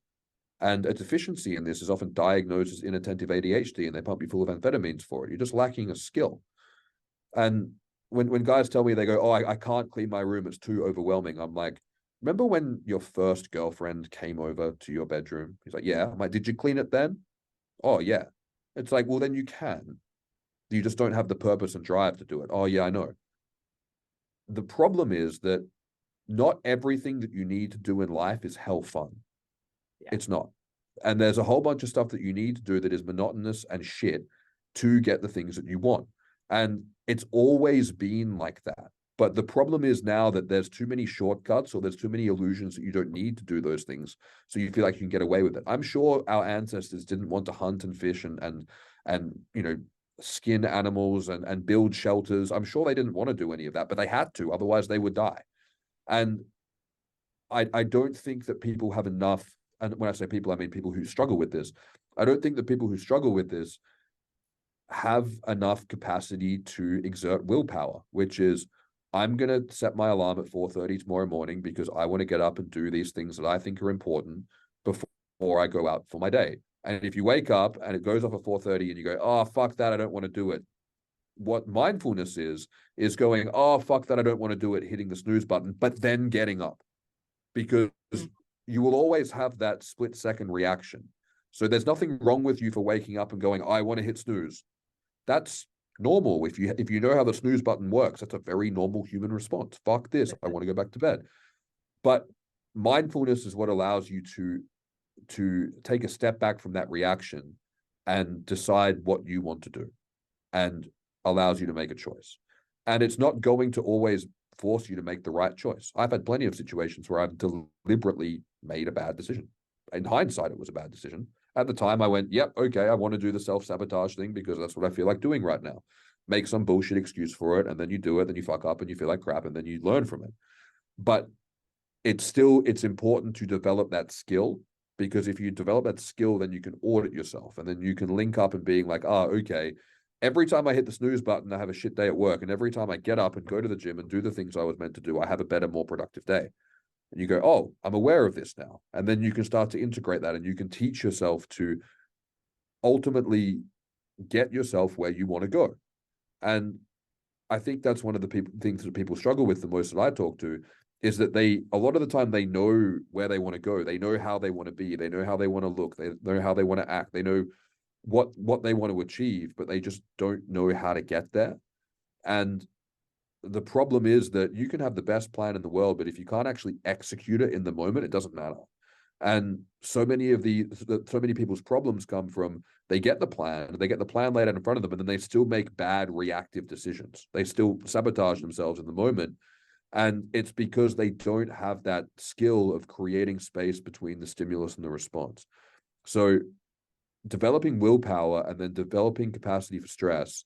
And a deficiency in this is often diagnosed as inattentive ADHD, and they pump you full of amphetamines for it. You're just lacking a skill. And when guys tell me, they go, oh, I can't clean my room, it's too overwhelming. I'm like, remember when your first girlfriend came over to your bedroom? He's like, yeah. I'm like, did you clean it then? Oh, yeah. It's like, well, then you can. You just don't have the purpose and drive to do it. Oh, yeah, I know. The problem is that not everything that you need to do in life is hell fun. Yeah. It's not. And there's a whole bunch of stuff that you need to do that is monotonous and shit to get the things that you want. And it's always been like that. But the problem is now that there's too many shortcuts, or there's too many illusions that you don't need to do those things. So you feel like you can get away with it. I'm sure our ancestors didn't want to hunt and fish and skin animals and build shelters. I'm sure they didn't want to do any of that, but they had to, otherwise they would die. And I don't think that people have enough, and when I say people, I mean people who struggle with this. I don't think that people who struggle with this have enough capacity to exert willpower, which is, I'm going to set my alarm at 4:30 tomorrow morning because I want to get up and do these things that I think are important before I go out for my day. And if you wake up and it goes off at 4:30 and you go, oh, fuck that, I don't want to do it. What mindfulness is going, oh, fuck that, I don't want to do it, hitting the snooze button, but then getting up. Because you will always have that split-second reaction. So there's nothing wrong with you for waking up and going, I want to hit snooze. That's normal. If you know how the snooze button works, that's a very normal human response. Fuck this, I want to go back to bed. But mindfulness is what allows you to take a step back from that reaction and decide what you want to do, and allows you to make a choice. And it's not going to always force you to make the right choice. I've had plenty of situations where I've deliberately made a bad decision. In hindsight, it was a bad decision. At the time, I went, yep, okay, I want to do the self-sabotage thing because that's what I feel like doing right now. Make some bullshit excuse for it, and then you do it, then you fuck up and you feel like crap, and then you learn from it. But it's important to develop that skill, because if you develop that skill, then you can audit yourself, and then you can link up and being like, okay, every time I hit the snooze button, I have a shit day at work. And every time I get up and go to the gym and do the things I was meant to do, I have a better, more productive day. And you go, oh, I'm aware of this now. And then you can start to integrate that, and you can teach yourself to ultimately get yourself where you want to go. And I think that's one of the things that people struggle with the most that I talk to, is that a lot of the time they know where they want to go. They know how they want to be. They know how they want to look. They know how they want to act. They know what they want to achieve, but they just don't know how to get there. And the problem is that you can have the best plan in the world, but if you can't actually execute it in the moment, it doesn't matter. And so many people's problems come from, they get the plan laid out in front of them, and then they still make bad reactive decisions. They still sabotage themselves in the moment. And it's because they don't have that skill of creating space between the stimulus and the response. So developing willpower and then developing capacity for stress,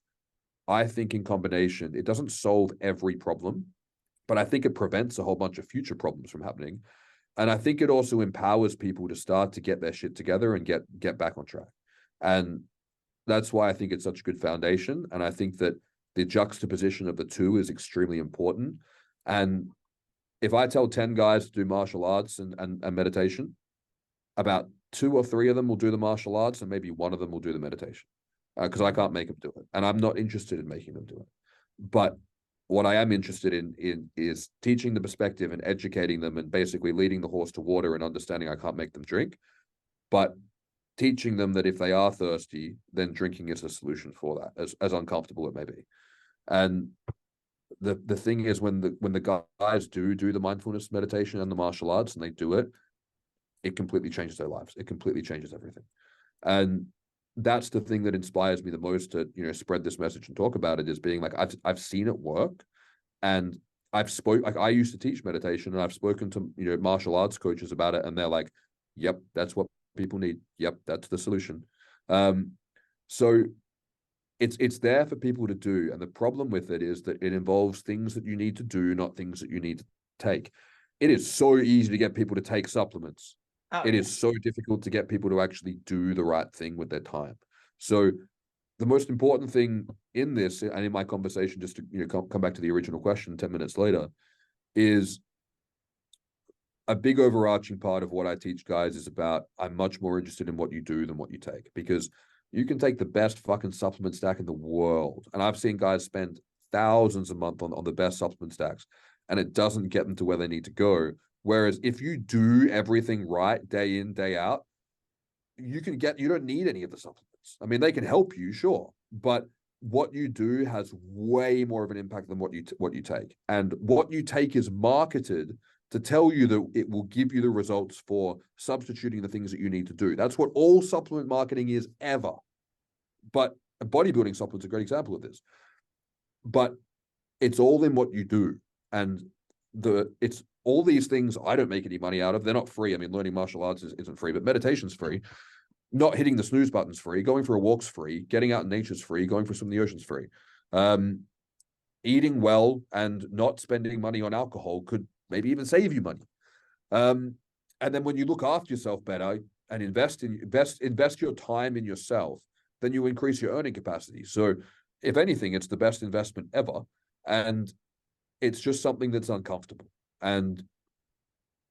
I think in combination, it doesn't solve every problem, but I think it prevents a whole bunch of future problems from happening. And I think it also empowers people to start to get their shit together and get back on track. And that's why I think it's such a good foundation. And I think that the juxtaposition of the two is extremely important. And if I tell 10 guys to do martial arts and meditation, about 2 or 3 of them will do the martial arts, and maybe 1 of them will do the meditation, because I can't make them do it. And I'm not interested in making them do it. But what I am interested in is teaching the perspective and educating them, and basically leading the horse to water and understanding I can't make them drink, but teaching them that if they are thirsty, then drinking is a solution for that, as uncomfortable it may be. And the thing is, when the guys do the mindfulness meditation and the martial arts, and they do it, it completely changes their lives. It completely changes everything. And that's the thing that inspires me the most to, spread this message and talk about it, is being like, I've seen it work. And I used to teach meditation, and I've spoken to, martial arts coaches about it, and they're like, yep, that's what people need. Yep, that's the solution. So it's there for people to do. And the problem with it is that it involves things that you need to do, not things that you need to take. It is so easy to get people to take supplements. It is so difficult to get people to actually do the right thing with their time. So the most important thing in this, and in my conversation, just to come back to the original question 10 minutes later, is a big overarching part of what I teach guys is about, I'm much more interested in what you do than what you take. Because you can take the best fucking supplement stack in the world, and I've seen guys spend thousands a month on the best supplement stacks, and it doesn't get them to where they need to go. Whereas if you do everything right, day in, day out, you don't need any of the supplements. I mean, they can help you, sure, but what you do has way more of an impact than what you take. And what you take is marketed to tell you that it will give you the results for substituting the things that you need to do. That's what all supplement marketing is ever. But bodybuilding supplements are a great example of this. But it's all in what you do. And it's all these things I don't make any money out of. They're not free. I mean, learning martial arts isn't free, but meditation's free. Not hitting the snooze button's free. Going for a walk's free. Getting out in nature's free. Going for some of the ocean's free. Eating well and not spending money on alcohol could maybe even save you money. And then when you look after yourself better and invest your time in yourself, then you increase your earning capacity. So if anything, it's the best investment ever. And it's just something that's uncomfortable. And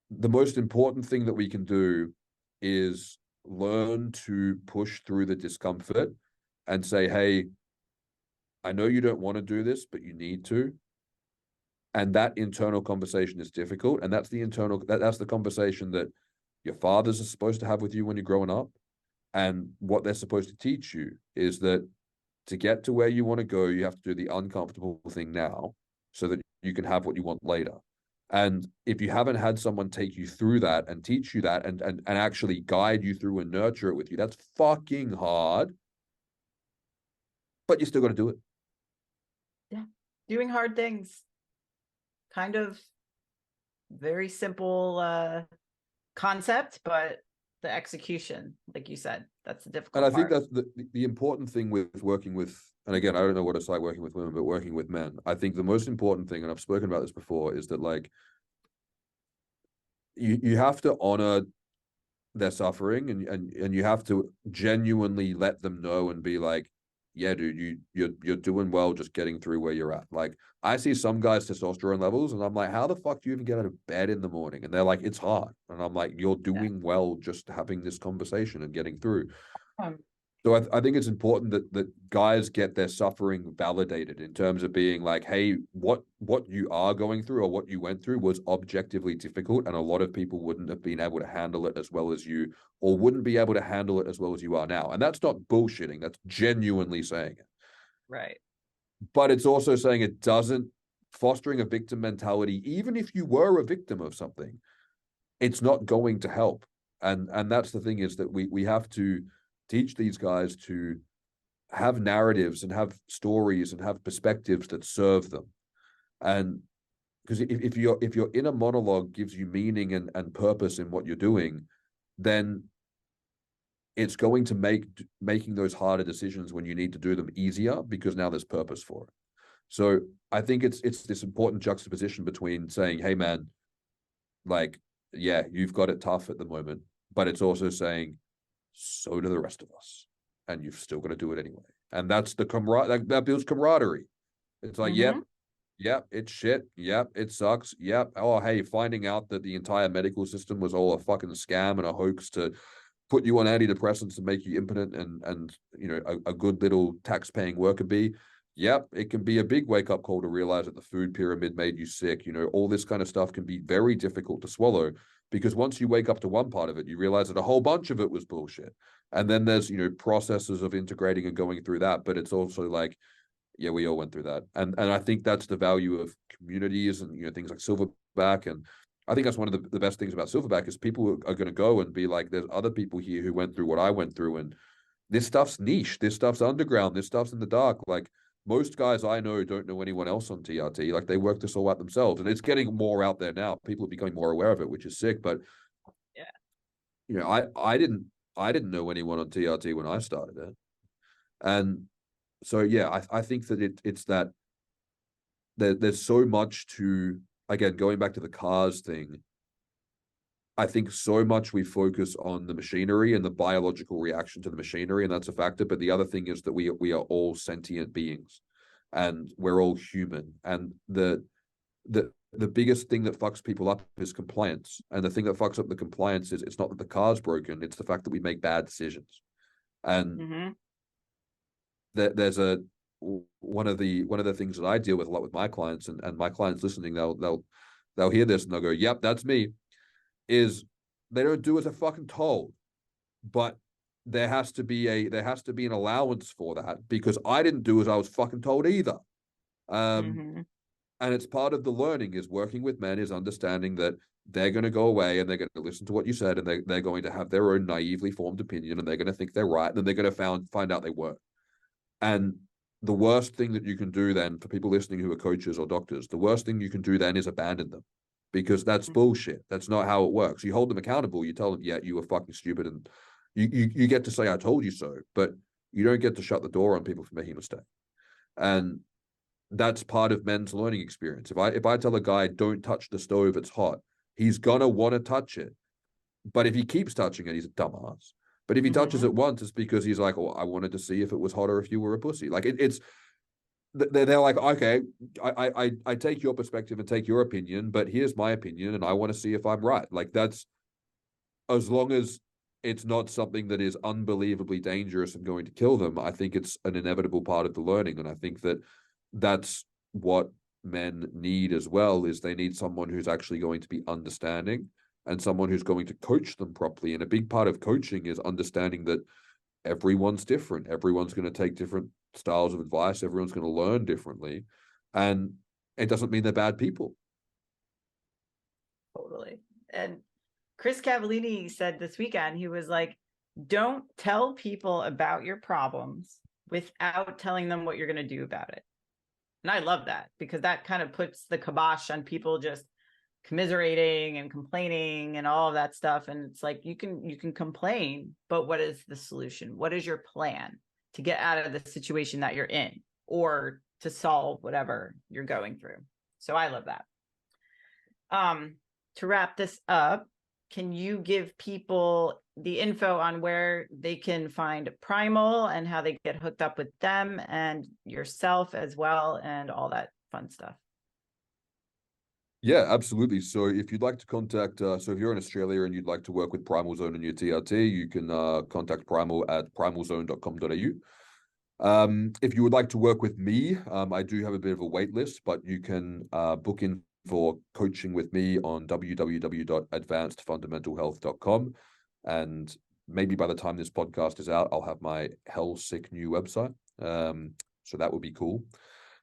the most important thing that we can do is learn to push through the discomfort and say, hey, I know you don't want to do this, but you need to. And that internal conversation is difficult. And that's the conversation that your fathers are supposed to have with you when you're growing up. And what they're supposed to teach you is that to get to where you want to go, you have to do the uncomfortable thing now so that you can have what you want later. And if you haven't had someone take you through that and teach you that and actually guide you through and nurture it with you, that's fucking hard. But you still got to do it. Yeah. Doing hard things. Kind of very simple concept, but the execution, like you said, that's the difficult And I think part. that's the important thing with working with, and again, I don't know what it's like working with women, but working with men, I think the most important thing, and I've spoken about this before, is that like you have to honor their suffering, and you have to genuinely let them know and be like, yeah, dude, you're doing well just getting through where you're at. Like I see some guys' testosterone levels and I'm like, how the fuck do you even get out of bed in the morning? And they're like, it's hard. And I'm like, you're doing well just having this conversation and getting through. Um, So I think it's important that guys get their suffering validated in terms of being like, hey, what you are going through or what you went through was objectively difficult, and a lot of people wouldn't have been able to handle it as well as you, or wouldn't be able to handle it as well as you are now. And that's not bullshitting. That's genuinely saying it. right. But it's also saying it doesn't fostering a victim mentality, even if you were a victim of something, it's not going to help. And that's the thing, is that we have to teach these guys to have narratives and have stories and have perspectives that serve them. And because if your inner monologue gives you meaning and purpose in what you're doing, then it's going to making those harder decisions when you need to do them easier, because now there's purpose for it. So I think it's this important juxtaposition between saying, hey man, like, yeah, you've got it tough at the moment, but it's also saying, so do the rest of us, and you've still got to do it anyway. And that's the that builds camaraderie. It's like, Mm-hmm. yep, it's shit. Yep, it sucks. Yep. Oh, hey, finding out that the entire medical system was all a fucking scam and a hoax to put you on antidepressants to make you impotent and you know, a good little tax-paying worker bee. Yep, it can be a big wake-up call to realize that the food pyramid made you sick. You know, all this kind of stuff can be very difficult to swallow, because once you wake up to one part of it, you realize that a whole bunch of it was bullshit. And then there's, you know, processes of integrating and going through that. But it's also like, yeah, we all went through that. And I think that's the value of communities and, you know, things like Silverback. And I think that's one of the best things about Silverback, is people are going to go and be like, there's other people here who went through what I went through. And this stuff's niche. This stuff's underground. This stuff's in the dark. Like, most guys I know don't know anyone else on TRT. Like, they work this all out themselves, and it's getting more out there now. People are becoming more aware of it, which is sick. But Yeah. you know, I didn't know anyone on TRT when I started it, and so yeah, I think that it's that there's so much to, again, going back to the cars thing. I think so much we focus on the machinery and the biological reaction to the machinery, and that's a factor. But the other thing is that we are all sentient beings, and we're all human. And the biggest thing that fucks people up is compliance. And the thing that fucks up the compliance is, it's not that the car's broken, it's the fact that we make bad decisions. And Mm-hmm. there's one of the things that I deal with a lot with my clients, and my clients listening, they'll hear this and they'll go, yep, that's me. Is they don't do as they're fucking told, but there has to be an allowance for that, because I didn't do as I was fucking told either. Mm-hmm. And it's part of the learning, is working with men, is understanding that they're going to go away and they're going to listen to what you said, and they're going to have their own naively formed opinion, and they're going to think they're right, and then they're going to find out they weren't. And the worst thing that you can do then, for people listening who are coaches or doctors, the worst thing you can do then is abandon them, because that's bullshit. That's not how it works. You hold them accountable. You tell them, yeah, you were fucking stupid, and you get to say, I told you so, but you don't get to shut the door on people for making a mistake. And that's part of men's learning experience. If I tell a guy, don't touch the stove, it's hot, he's gonna want to touch it. But if he keeps touching it, he's a dumbass. But if he touches it once, it's because he's like, oh, I wanted to see if it was hot or if you were a pussy. Like it's they're like, okay, I take your perspective and take your opinion, but here's my opinion, and I want to see if I'm right. Like, that's, as long as it's not something that is unbelievably dangerous and going to kill them, I think it's an inevitable part of the learning. And I think that that's what men need as well, is they need someone who's actually going to be understanding, and someone who's going to coach them properly. And a big part of coaching is understanding that everyone's different. Everyone's going to take different styles of advice. Everyone's going to learn differently. And it doesn't mean they're bad people. Totally. And Chris Cavallini said this weekend, he was like, don't tell people about your problems without telling them what you're going to do about it. And I love that, because that kind of puts the kibosh on people just commiserating and complaining and all of that stuff. And it's like, you can complain, but what is the solution? What is your plan to get out of the situation that you're in, or to solve whatever you're going through? So I love that. To wrap this up, can you give people the info on where they can find Primal and how they get hooked up with them and yourself as well, and all that fun stuff? Yeah, absolutely. So if you'd like to contact, so if you're in Australia and you'd like to work with Primal Zone in your TRT, you can contact Primal at primalzone.com.au. If you would like to work with me, I do have a bit of a wait list, but you can book in for coaching with me on www.advancedfundamentalhealth.com. And maybe by the time this podcast is out, I'll have my hell sick new website. So that would be cool.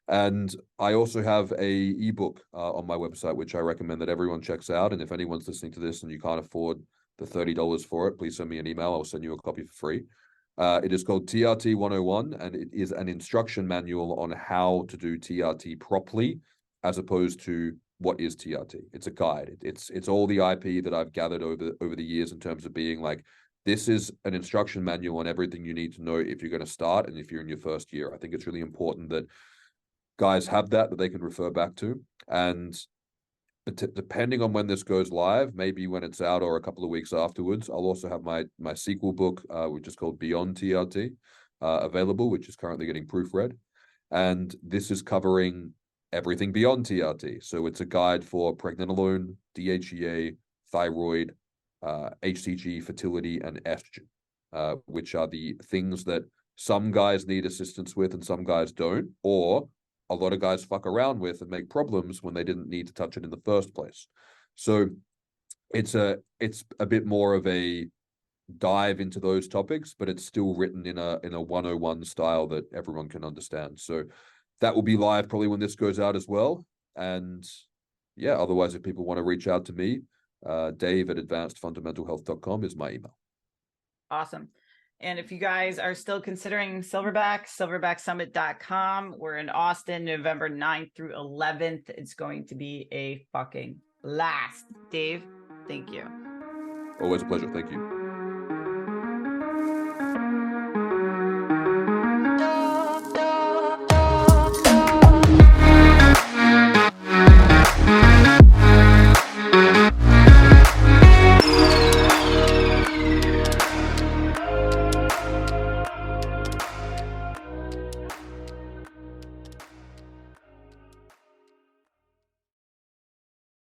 And I also have a ebook on my website, which I recommend that everyone checks out. And if anyone's listening to this and you can't afford the $30 for it, please send me an email. I'll send you a copy for free. It is called TRT 101, and it is an instruction manual on how to do TRT properly, as opposed to what is TRT. It's a guide. It's all the IP that I've gathered over the years in terms of being like, this is an instruction manual on everything you need to know if you're going to start and if you're in your first year. I think it's really important that guys have that they can refer back to. And depending on when this goes live, maybe when it's out or a couple of weeks afterwards, I'll also have my sequel book, which is called Beyond TRT, available, which is currently getting proofread. And this is covering everything beyond TRT. So it's a guide for pregnenolone, DHEA, thyroid, HCG, fertility, and estrogen, which are the things that some guys need assistance with and some guys don't, or a lot of guys fuck around with and make problems when they didn't need to touch it in the first place. So it's a bit more of a dive into those topics, but it's still written in a 101 style that everyone can understand. So that will be live probably when this goes out as well. And yeah, otherwise, if people want to reach out to me, Dave at advancedfundamentalhealth.com is my email. Awesome. And if you guys are still considering Silverback, silverbacksummit.com. We're in Austin, November 9th through 11th. It's going to be a fucking blast. Dave, thank you. Always a pleasure. Thank you.